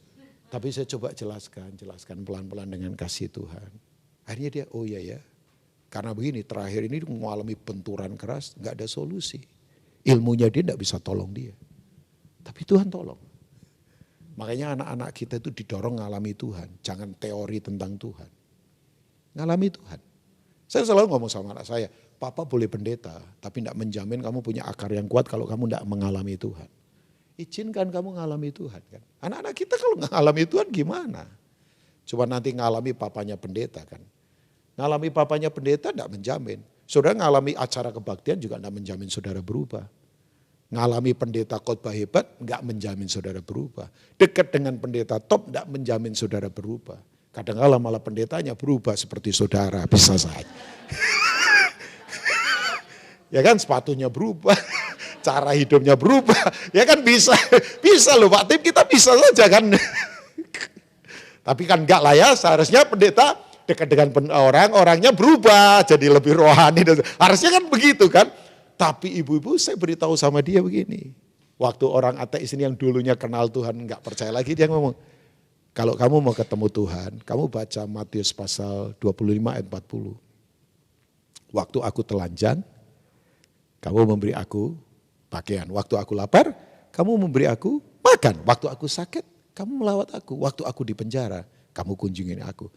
Tapi saya coba jelaskan pelan-pelan dengan kasih Tuhan. Akhirnya dia, oh iya ya. Karena begini, terakhir ini mengalami benturan keras, gak ada solusi. Ilmunya dia gak bisa tolong dia. Tapi Tuhan tolong. Makanya anak-anak kita itu didorong ngalami Tuhan. Jangan teori tentang Tuhan. Ngalami Tuhan. Saya selalu ngomong sama anak saya, Papa boleh pendeta, tapi gak menjamin kamu punya akar yang kuat kalau kamu gak mengalami Tuhan. Izinkan kamu ngalami Tuhan kan. Anak-anak kita kalau nggak ngalami Tuhan gimana? Coba nanti ngalami papanya pendeta kan. Ngalami papanya pendeta enggak menjamin. Saudara ngalami acara kebaktian juga enggak menjamin saudara berubah. Ngalami pendeta khotbah hebat enggak menjamin saudara berubah. Dekat dengan pendeta top enggak menjamin saudara berubah. Kadang-kadang malah pendetanya berubah seperti saudara, bisa saja. Ya kan sepatunya berubah. Cara hidupnya berubah, ya kan bisa loh Pak Tim, kita bisa saja kan. Tapi kan enggak lah ya, seharusnya pendeta dekat dengan orangnya berubah, jadi lebih rohani. Harusnya kan begitu kan. Tapi ibu-ibu saya beritahu sama dia begini. Waktu orang ateis ini yang dulunya kenal Tuhan enggak percaya lagi, dia ngomong, kalau kamu mau ketemu Tuhan, kamu baca Matius pasal 25 ayat 40. Waktu aku telanjang, kamu memberi aku pakaian. Waktu aku lapar, kamu memberi aku makan. Waktu aku sakit, kamu melawat aku. Waktu aku di penjara, kamu kunjungin aku.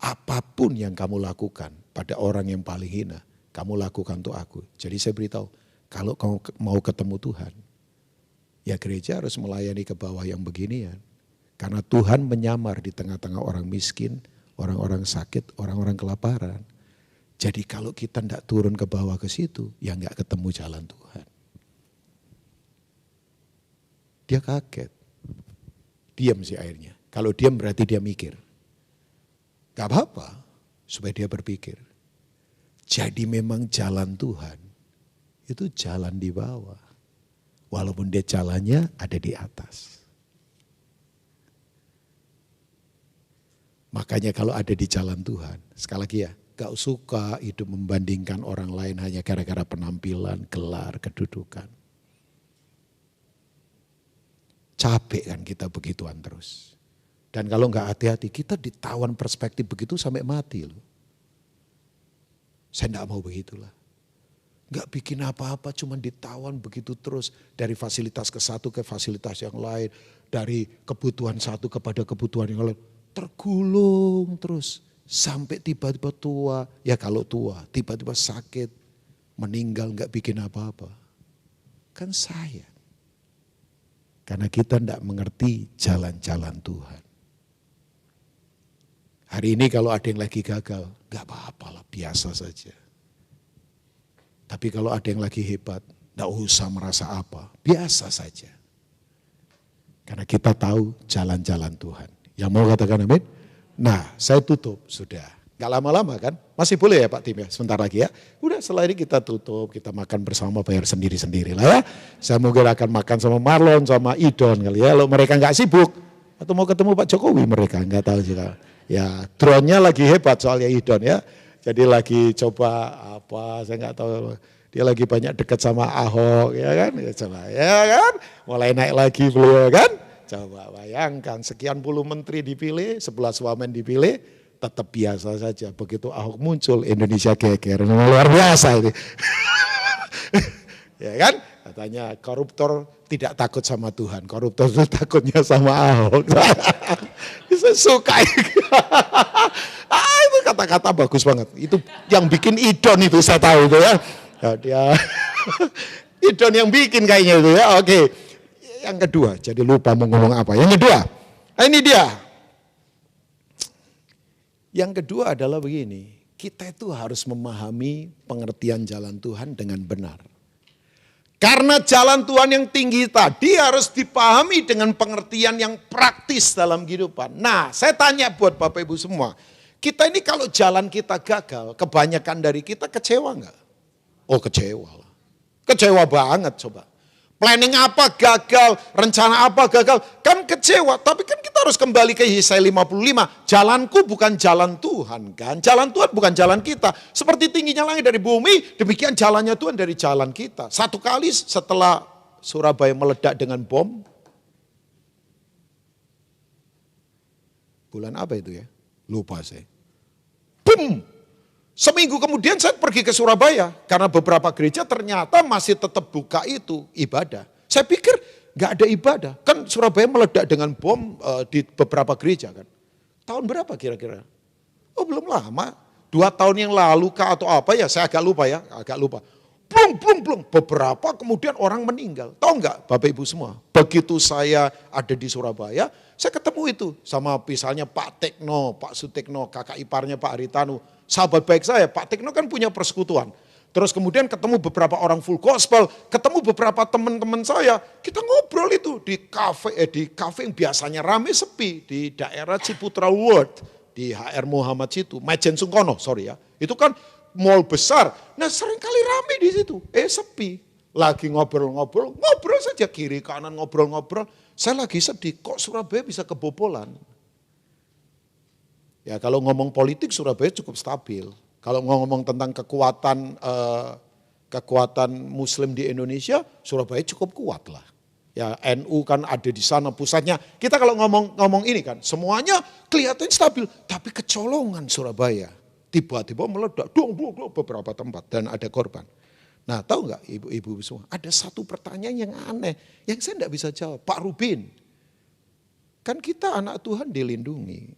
Apapun yang kamu lakukan pada orang yang paling hina, kamu lakukan untuk aku. Jadi saya beritahu, kalau kamu mau ketemu Tuhan, ya gereja harus melayani ke bawah yang beginian. Karena Tuhan menyamar di tengah-tengah orang miskin, orang-orang sakit, orang-orang kelaparan. Jadi kalau kita tidak turun ke bawah ke situ, ya nggak ketemu jalan Tuhan. Dia kaget. Diam sih akhirnya. Kalau diam berarti dia mikir. Gak apa-apa supaya dia berpikir. Jadi memang jalan Tuhan itu jalan di bawah. Walaupun dia jalannya ada di atas. Makanya kalau ada di jalan Tuhan, sekali lagi ya, gak suka hidup membandingkan orang lain hanya gara-gara penampilan, gelar, kedudukan. Capek kan kita begituan terus. Dan kalau enggak hati-hati kita ditawan perspektif begitu sampai mati loh. Saya enggak mau begitulah. Enggak bikin apa-apa cuma ditawan begitu terus. Dari fasilitas ke satu ke fasilitas yang lain. Dari kebutuhan satu kepada kebutuhan yang lain. Tergulung terus. Sampai tiba-tiba tua. Ya kalau tua tiba-tiba sakit. Meninggal enggak bikin apa-apa. Kan saya. Karena kita tidak mengerti jalan-jalan Tuhan. Hari ini kalau ada yang lagi gagal, gak apa-apa lah, biasa saja. Tapi kalau ada yang lagi hebat, gak usah merasa apa, biasa saja. Karena kita tahu jalan-jalan Tuhan. Yang mau katakan amin? Nah, saya tutup, sudah. Gak lama-lama kan? Masih boleh ya Pak Tim ya, sebentar lagi ya. Udah setelah ini kita tutup, kita makan bersama, bayar sendiri-sendiri lah ya. Saya mungkin akan makan sama Marlon, sama Idon kali ya. Kalau mereka gak sibuk, atau mau ketemu Pak Jokowi mereka, gak tahu juga. Ya drone-nya lagi hebat soalnya Idon ya. Jadi lagi coba apa, saya gak tahu. Dia lagi banyak dekat sama Ahok ya kan. Ya coba ya kan, mulai naik lagi beliau kan. Coba bayangkan sekian puluh menteri dipilih, 11 wamen dipilih. Tetap biasa saja. Begitu Ahok muncul, Indonesia geger. Luar biasa ini. Ya kan? Katanya koruptor tidak takut sama Tuhan. Koruptor itu takutnya sama Ahok. Saya suka. Itu kata-kata bagus banget. Itu yang bikin Idon itu saya tahu itu ya. Ya dia Idon yang bikin kayaknya itu ya. Oke. Yang kedua, jadi lupa mau ngomong apa. Yang kedua, ini dia. Yang kedua adalah begini, kita itu harus memahami pengertian jalan Tuhan dengan benar. Karena jalan Tuhan yang tinggi tadi harus dipahami dengan pengertian yang praktis dalam kehidupan. Nah, saya tanya buat Bapak Ibu semua. Kita ini kalau jalan kita gagal, kebanyakan dari kita kecewa enggak? Oh, kecewa lah. Kecewa banget coba. Planning apa gagal, rencana apa gagal, kan kecewa. Tapi kan kita harus kembali ke Yesaya 55. Jalanku bukan jalan Tuhan kan. Jalan Tuhan bukan jalan kita. Seperti tingginya langit dari bumi, demikian jalannya Tuhan dari jalan kita. Satu kali setelah Surabaya meledak dengan bom. Bulan apa itu ya? Lupa saya. Boom! Seminggu kemudian saya pergi ke Surabaya. Karena beberapa gereja ternyata masih tetap buka itu ibadah. Saya pikir gak ada ibadah. Kan Surabaya meledak dengan bom di beberapa gereja kan. Tahun berapa kira-kira? Oh belum lama. 2 tahun yang lalu kah atau apa ya, saya agak lupa ya. Agak lupa. Plung. Beberapa kemudian orang meninggal. Tahu nggak Bapak Ibu semua? Begitu saya ada di Surabaya, saya ketemu itu. Sama misalnya Pak Tekno, Pak Sutekno, kakak iparnya Pak Aritanu. Sahabat baik saya, Pak Tekno kan punya persekutuan. Terus kemudian ketemu beberapa orang full gospel, ketemu beberapa teman-teman saya. Kita ngobrol itu di kafe yang biasanya rame sepi. Di daerah Ciputra World, di HR Muhammad situ. Majen Sungkono, sorry ya. Itu kan mall besar. Nah seringkali rame di situ. Sepi. Lagi ngobrol saja kiri kanan ngobrol. Saya lagi sedih, kok Surabaya bisa kebobolan? Ya kalau ngomong politik Surabaya cukup stabil. Kalau ngomong tentang kekuatan Muslim di Indonesia, Surabaya cukup kuat lah. Ya NU kan ada di sana pusatnya. Kita kalau ngomong ini kan, semuanya kelihatan stabil. Tapi kecolongan Surabaya. Tiba-tiba meledak, dong beberapa tempat dan ada korban. Nah tahu nggak ibu-ibu semua, ada satu pertanyaan yang aneh, yang saya nggak bisa jawab. Pak Rubin, kan kita anak Tuhan dilindungi.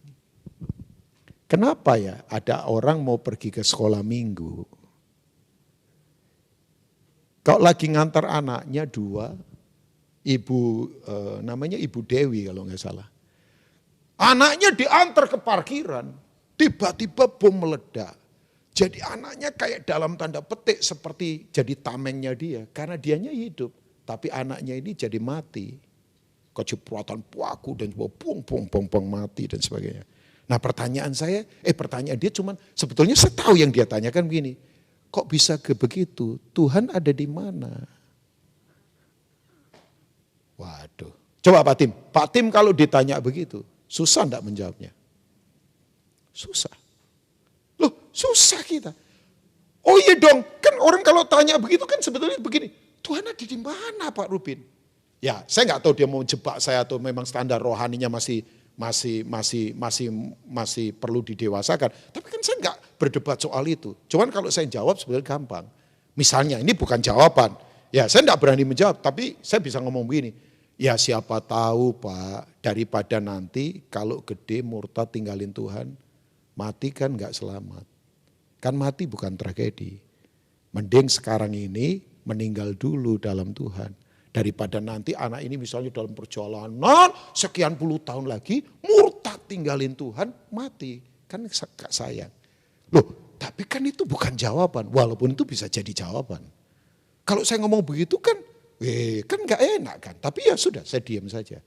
Kenapa ya ada orang mau pergi ke sekolah minggu, kalau lagi ngantar anaknya 2, namanya Ibu Dewi kalau nggak salah. Anaknya diantar ke parkiran, tiba-tiba bom meledak. Jadi anaknya kayak dalam tanda petik seperti jadi tamengnya dia. Karena dianya hidup, tapi anaknya ini jadi mati. Kecipratan paku dan bong mati dan sebagainya. Nah pertanyaan dia cuman sebetulnya saya tahu yang dia tanyakan begini. Kok bisa begitu? Tuhan ada di mana? Waduh. Coba Pak Tim. Pak Tim kalau ditanya begitu, susah enggak menjawabnya? Susah. Loh susah kita. Oh iya dong, kan orang kalau tanya begitu kan sebetulnya begini. Tuhan ada di mana Pak Rubin? Ya saya nggak tahu dia mau jebak saya atau memang standar rohaninya masih perlu didewasakan. Tapi kan saya nggak berdebat soal itu. Cuman kalau saya jawab sebenarnya gampang. Misalnya ini bukan jawaban. Ya saya nggak berani menjawab, tapi saya bisa ngomong begini. Ya siapa tahu Pak, daripada nanti kalau gede murtad tinggalin Tuhan, mati kan nggak selamat. Kan mati bukan tragedi. Mending sekarang ini meninggal dulu dalam Tuhan. Daripada nanti anak ini misalnya dalam perjalanan sekian puluh tahun lagi murtad tinggalin Tuhan mati. Kan sayang. Loh tapi kan itu bukan jawaban. Walaupun itu bisa jadi jawaban. Kalau saya ngomong begitu kan gak enak kan. Tapi ya sudah saya diam saja.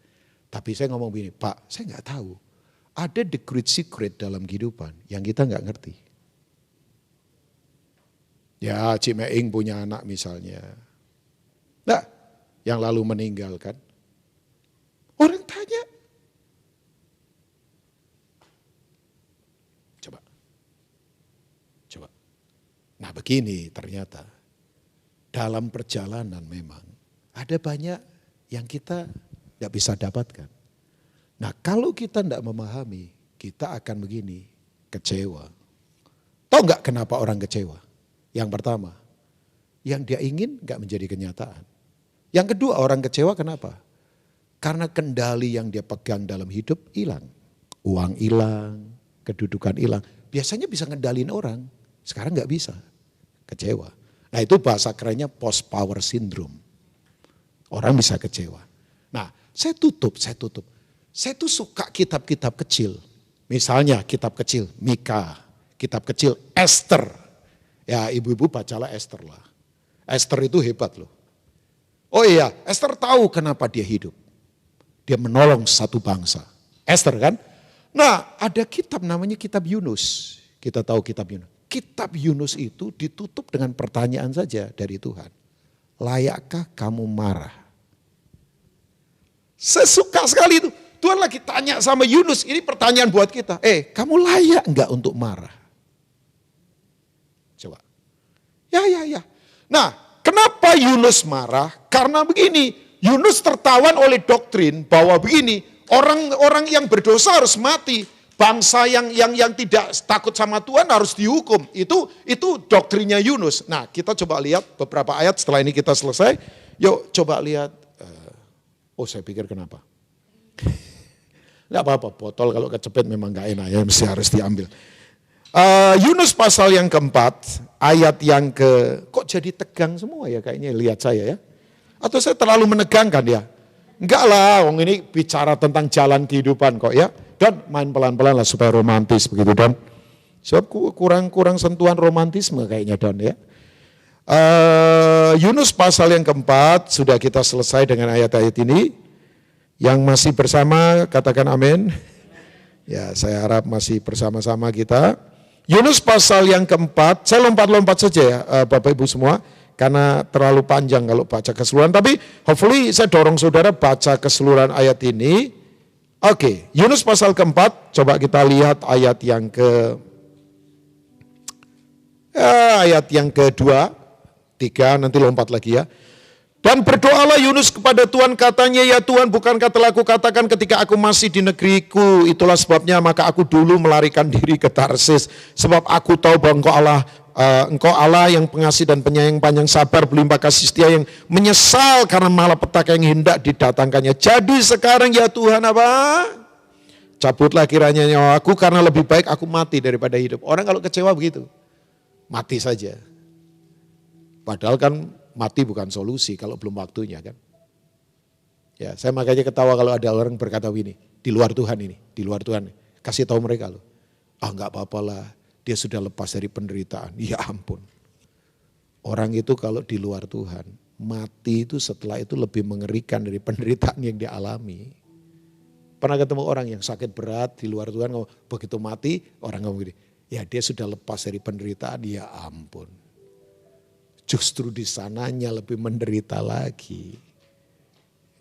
Tapi saya ngomong begini, Pak saya gak tahu. Ada the great secret dalam kehidupan yang kita gak ngerti. Ya Cik Meing punya anak misalnya. Nah yang lalu meninggal kan. Orang tanya. Coba. Nah begini ternyata. Dalam perjalanan memang. Ada banyak yang kita tidak bisa dapatkan. Nah kalau kita tidak memahami. Kita akan begini. Kecewa. Tahu nggak kenapa orang kecewa? Yang pertama. Yang dia ingin nggak menjadi kenyataan. Yang kedua orang kecewa kenapa? Karena kendali yang dia pegang dalam hidup hilang. Uang hilang, kedudukan hilang. Biasanya bisa ngendalin orang, sekarang gak bisa. Kecewa. Nah itu bahasa kerennya post power syndrome. Orang bisa kecewa. Nah saya tutup. Saya tuh suka kitab-kitab kecil. Misalnya kitab kecil Mika, kitab kecil Esther. Ya ibu-ibu bacalah Esther lah. Esther itu hebat loh. Oh iya, Esther tahu kenapa dia hidup. Dia menolong satu bangsa. Esther kan? Nah, ada kitab namanya kitab Yunus. Kita tahu kitab Yunus. Kitab Yunus itu ditutup dengan pertanyaan saja dari Tuhan. Layakkah kamu marah? Saya suka sekali itu. Tuhan lagi tanya sama Yunus, ini pertanyaan buat kita. Kamu layak enggak untuk marah? Coba. Ya. Nah, kenapa Yunus marah? Karena begini, Yunus tertawan oleh doktrin bahwa begini, orang-orang yang berdosa harus mati. Bangsa yang tidak takut sama Tuhan harus dihukum. Itu doktrinnya Yunus. Nah, kita coba lihat beberapa ayat setelah ini kita selesai. Yuk coba lihat. Saya pikir kenapa? Enggak apa-apa, botol kalau kecepit memang enggak enak ya, mesti harus diambil. Yunus pasal yang keempat, ayat yang kok jadi tegang semua ya kayaknya lihat saya ya. Atau saya terlalu menegangkan ya? Enggak lah, ini bicara tentang jalan kehidupan kok ya. Dan main pelan-pelan lah supaya romantis begitu Don. Sebab kurang sentuhan romantisme kayaknya Don ya. Yunus pasal yang keempat, sudah kita selesai dengan ayat-ayat ini. Yang masih bersama katakan amin. Ya saya harap masih bersama-sama kita. Yunus pasal yang keempat, saya lompat-lompat saja ya Bapak Ibu semua. Karena terlalu panjang kalau baca keseluruhan. Tapi hopefully saya dorong saudara baca keseluruhan ayat ini. Oke, Yunus pasal keempat, coba kita lihat ayat yang kedua, tiga, nanti lompat lagi ya. Dan berdoalah Yunus kepada Tuhan, katanya, ya Tuhan, bukankah telah aku katakan ketika aku masih di negeriku, itulah sebabnya maka aku dulu melarikan diri ke Tarsis, sebab aku tahu bahwa Engkau Allah yang pengasih dan penyayang, panjang sabar, berlimpah kasih setia, yang menyesal karena malapetaka yang hendak didatangkannya. Jadi sekarang ya Tuhan apa? Cabutlah kiranya nyawaku, karena lebih baik aku mati daripada hidup. Orang kalau kecewa begitu, mati saja. Padahal kan mati bukan solusi kalau belum waktunya kan. Ya, saya makanya ketawa kalau ada orang berkata begini, di luar Tuhan ini, di luar Tuhan. Kasih tahu mereka loh, enggak apa-apalah. Dia sudah lepas dari penderitaan. Ya ampun. Orang itu kalau di luar Tuhan, mati itu setelah itu lebih mengerikan dari penderitaan yang dia alami. Pernah ketemu orang yang sakit berat di luar Tuhan, begitu mati orang ngomong gini, ya dia sudah lepas dari penderitaan, ya ampun. Justru di sananya lebih menderita lagi.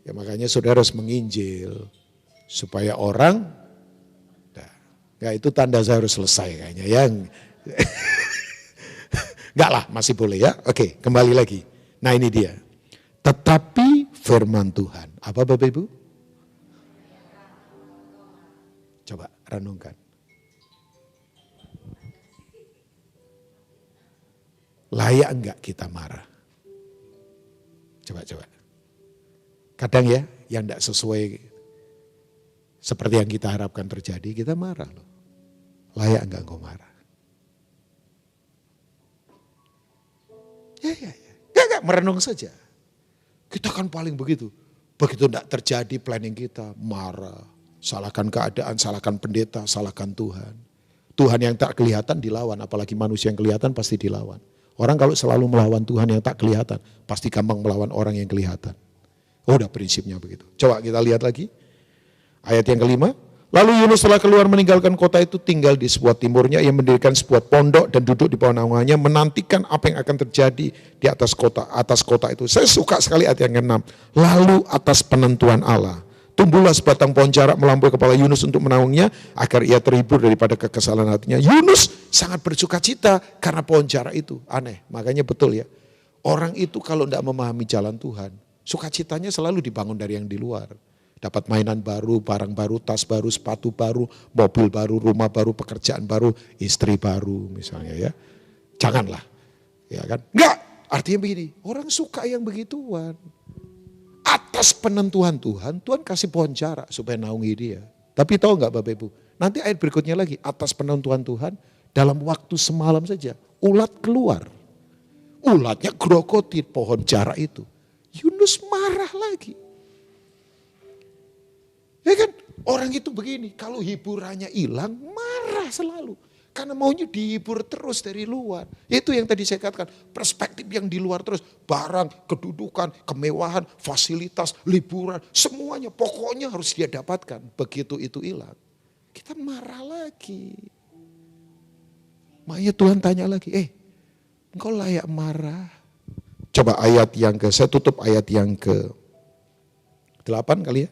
Ya makanya saudara harus menginjil supaya orang. Ya itu tanda saya harus selesai kayaknya ya. Enggak lah, masih boleh ya. Oke, kembali lagi. Nah ini dia. Tetapi firman Tuhan. Apa Bapak Ibu? Coba renungkan. Layak enggak kita marah? Coba. Kadang ya, yang enggak sesuai seperti yang kita harapkan terjadi, kita marah loh. Layak enggak engkau marah? Ya. Enggak, merenung saja. Kita kan paling begitu. Begitu enggak terjadi planning kita, marah. Salahkan keadaan, salahkan pendeta, salahkan Tuhan. Tuhan yang tak kelihatan dilawan, apalagi manusia yang kelihatan pasti dilawan. Orang kalau selalu melawan Tuhan yang tak kelihatan, pasti gampang melawan orang yang kelihatan. Udah prinsipnya begitu. Coba kita lihat lagi. Ayat yang kelima. Lalu Yunus setelah keluar meninggalkan kota itu, tinggal di sebuah timurnya. Ia mendirikan sebuah pondok dan duduk di bawah naungannya, menantikan apa yang akan terjadi di atas kota itu. Saya suka sekali ayat yang ke-6. Lalu atas penentuan Allah, tumbuhlah sebatang pohon jarak melampaui kepala Yunus untuk menaungnya, agar ia terhibur daripada kekesalan hatinya. Yunus sangat bersuka cita karena pohon jarak itu. Aneh, makanya betul ya. Orang itu kalau tidak memahami jalan Tuhan, sukacitanya selalu dibangun dari yang di luar. Dapat mainan baru, barang baru, tas baru, sepatu baru, mobil baru, rumah baru, pekerjaan baru, istri baru misalnya ya. Janganlah. Ya kan? Enggak, artinya begini, orang suka yang begituan. Atas penentuan Tuhan, Tuhan kasih pohon jarak supaya naungi dia. Tapi tahu enggak Bapak Ibu, nanti ayat berikutnya lagi, atas penentuan Tuhan, dalam waktu semalam saja, ulat keluar. Ulatnya grogotin pohon jarak itu. Yunus marah lagi. Ya kan, orang itu begini, kalau hiburannya hilang, marah selalu. Karena maunya dihibur terus dari luar. Itu yang tadi saya katakan, perspektif yang di luar terus. Barang, kedudukan, kemewahan, fasilitas, liburan, semuanya pokoknya harus dia dapatkan. Begitu itu hilang, kita marah lagi. Makanya Tuhan tanya lagi, engkau layak marah? Coba ayat yang saya tutup ayat yang ke-8 kali ya.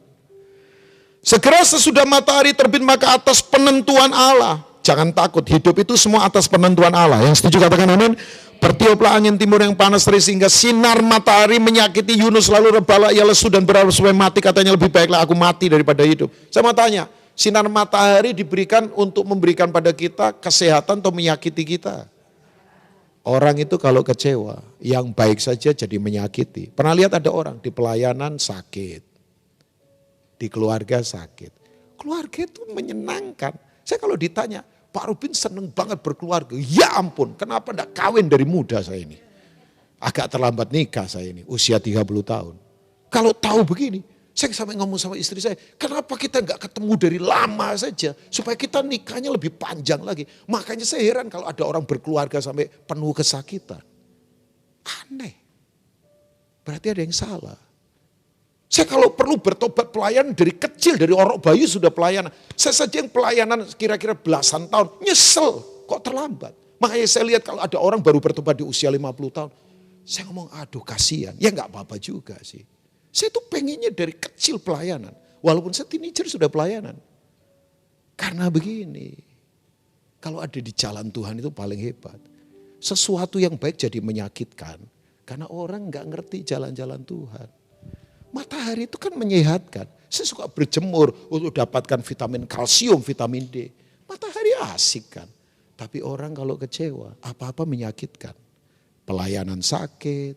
Segera sesudah matahari terbit maka atas penentuan Allah. Jangan takut, hidup itu semua atas penentuan Allah. Yang setuju katakan amin. Bertiuplah angin timur yang panas terik sehingga sinar matahari menyakiti Yunus, lalu rebalah ia lesu dan berharap supaya mati. Katanya lebih baiklah aku mati daripada hidup. Saya mau tanya, sinar matahari diberikan untuk memberikan pada kita kesehatan atau menyakiti kita? Orang itu kalau kecewa, yang baik saja jadi menyakiti. Pernah lihat ada orang di pelayanan sakit, di keluarga sakit. Keluarga itu menyenangkan. Saya kalau ditanya, Pak Rubin seneng banget berkeluarga. Ya ampun, kenapa enggak kawin dari muda saya ini? Agak terlambat nikah saya ini, usia 30 tahun. Kalau tahu begini, saya sampai ngomong sama istri saya, kenapa kita enggak ketemu dari lama saja, supaya kita nikahnya lebih panjang lagi. Makanya saya heran kalau ada orang berkeluarga sampai penuh kesakitan. Aneh, berarti ada yang salah. Saya kalau perlu bertobat pelayanan dari kecil, dari orok bayi sudah pelayanan. Saya saja yang pelayanan kira-kira belasan tahun, nyesel kok terlambat. Makanya saya lihat kalau ada orang baru bertobat di usia 50 tahun. Saya ngomong aduh kasihan, ya enggak apa-apa juga sih. Saya tuh pengennya dari kecil pelayanan. Walaupun saya teenager sudah pelayanan. Karena begini, kalau ada di jalan Tuhan itu paling hebat. Sesuatu yang baik jadi menyakitkan. Karena orang enggak ngerti jalan-jalan Tuhan. Matahari itu kan menyehatkan. Saya suka berjemur untuk dapatkan vitamin kalsium, vitamin D. Matahari asik kan. Tapi orang kalau kecewa, apa-apa menyakitkan. Pelayanan sakit,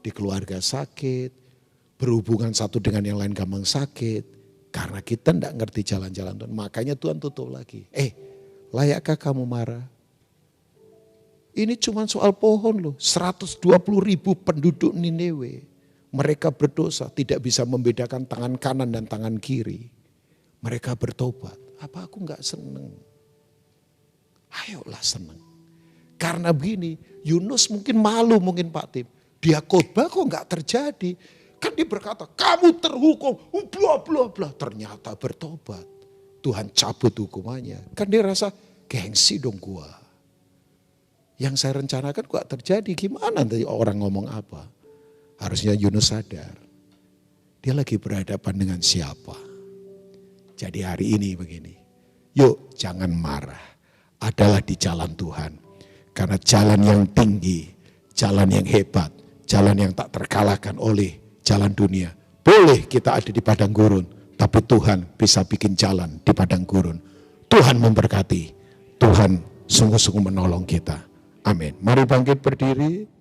di keluarga sakit, berhubungan satu dengan yang lain gampang sakit. Karena kita tidak ngerti jalan-jalan Tuhan. Makanya Tuhan tutup lagi. Layakkah kamu marah? Ini cuma soal pohon loh. 120.000 penduduk Niniwe. Mereka berdosa, tidak bisa membedakan tangan kanan dan tangan kiri. Mereka bertobat. Apa aku enggak seneng? Ayolah seneng. Karena begini, Yunus mungkin malu mungkin Pak Tim. Dia khotbah kok enggak terjadi. Kan dia berkata, kamu terhukum, bla bla bla. Ternyata bertobat. Tuhan cabut hukumannya. Kan dia rasa, gengsi dong gua. Yang saya rencanakan kok enggak terjadi. Gimana nanti orang ngomong apa? Harusnya Yunus sadar, dia lagi berhadapan dengan siapa. Jadi hari ini begini, yuk jangan marah, adalah di jalan Tuhan. Karena jalan yang tinggi, jalan yang hebat, jalan yang tak terkalahkan oleh jalan dunia. Boleh kita ada di padang gurun, tapi Tuhan bisa bikin jalan di padang gurun. Tuhan memberkati, Tuhan sungguh-sungguh menolong kita. Amin. Mari bangkit berdiri.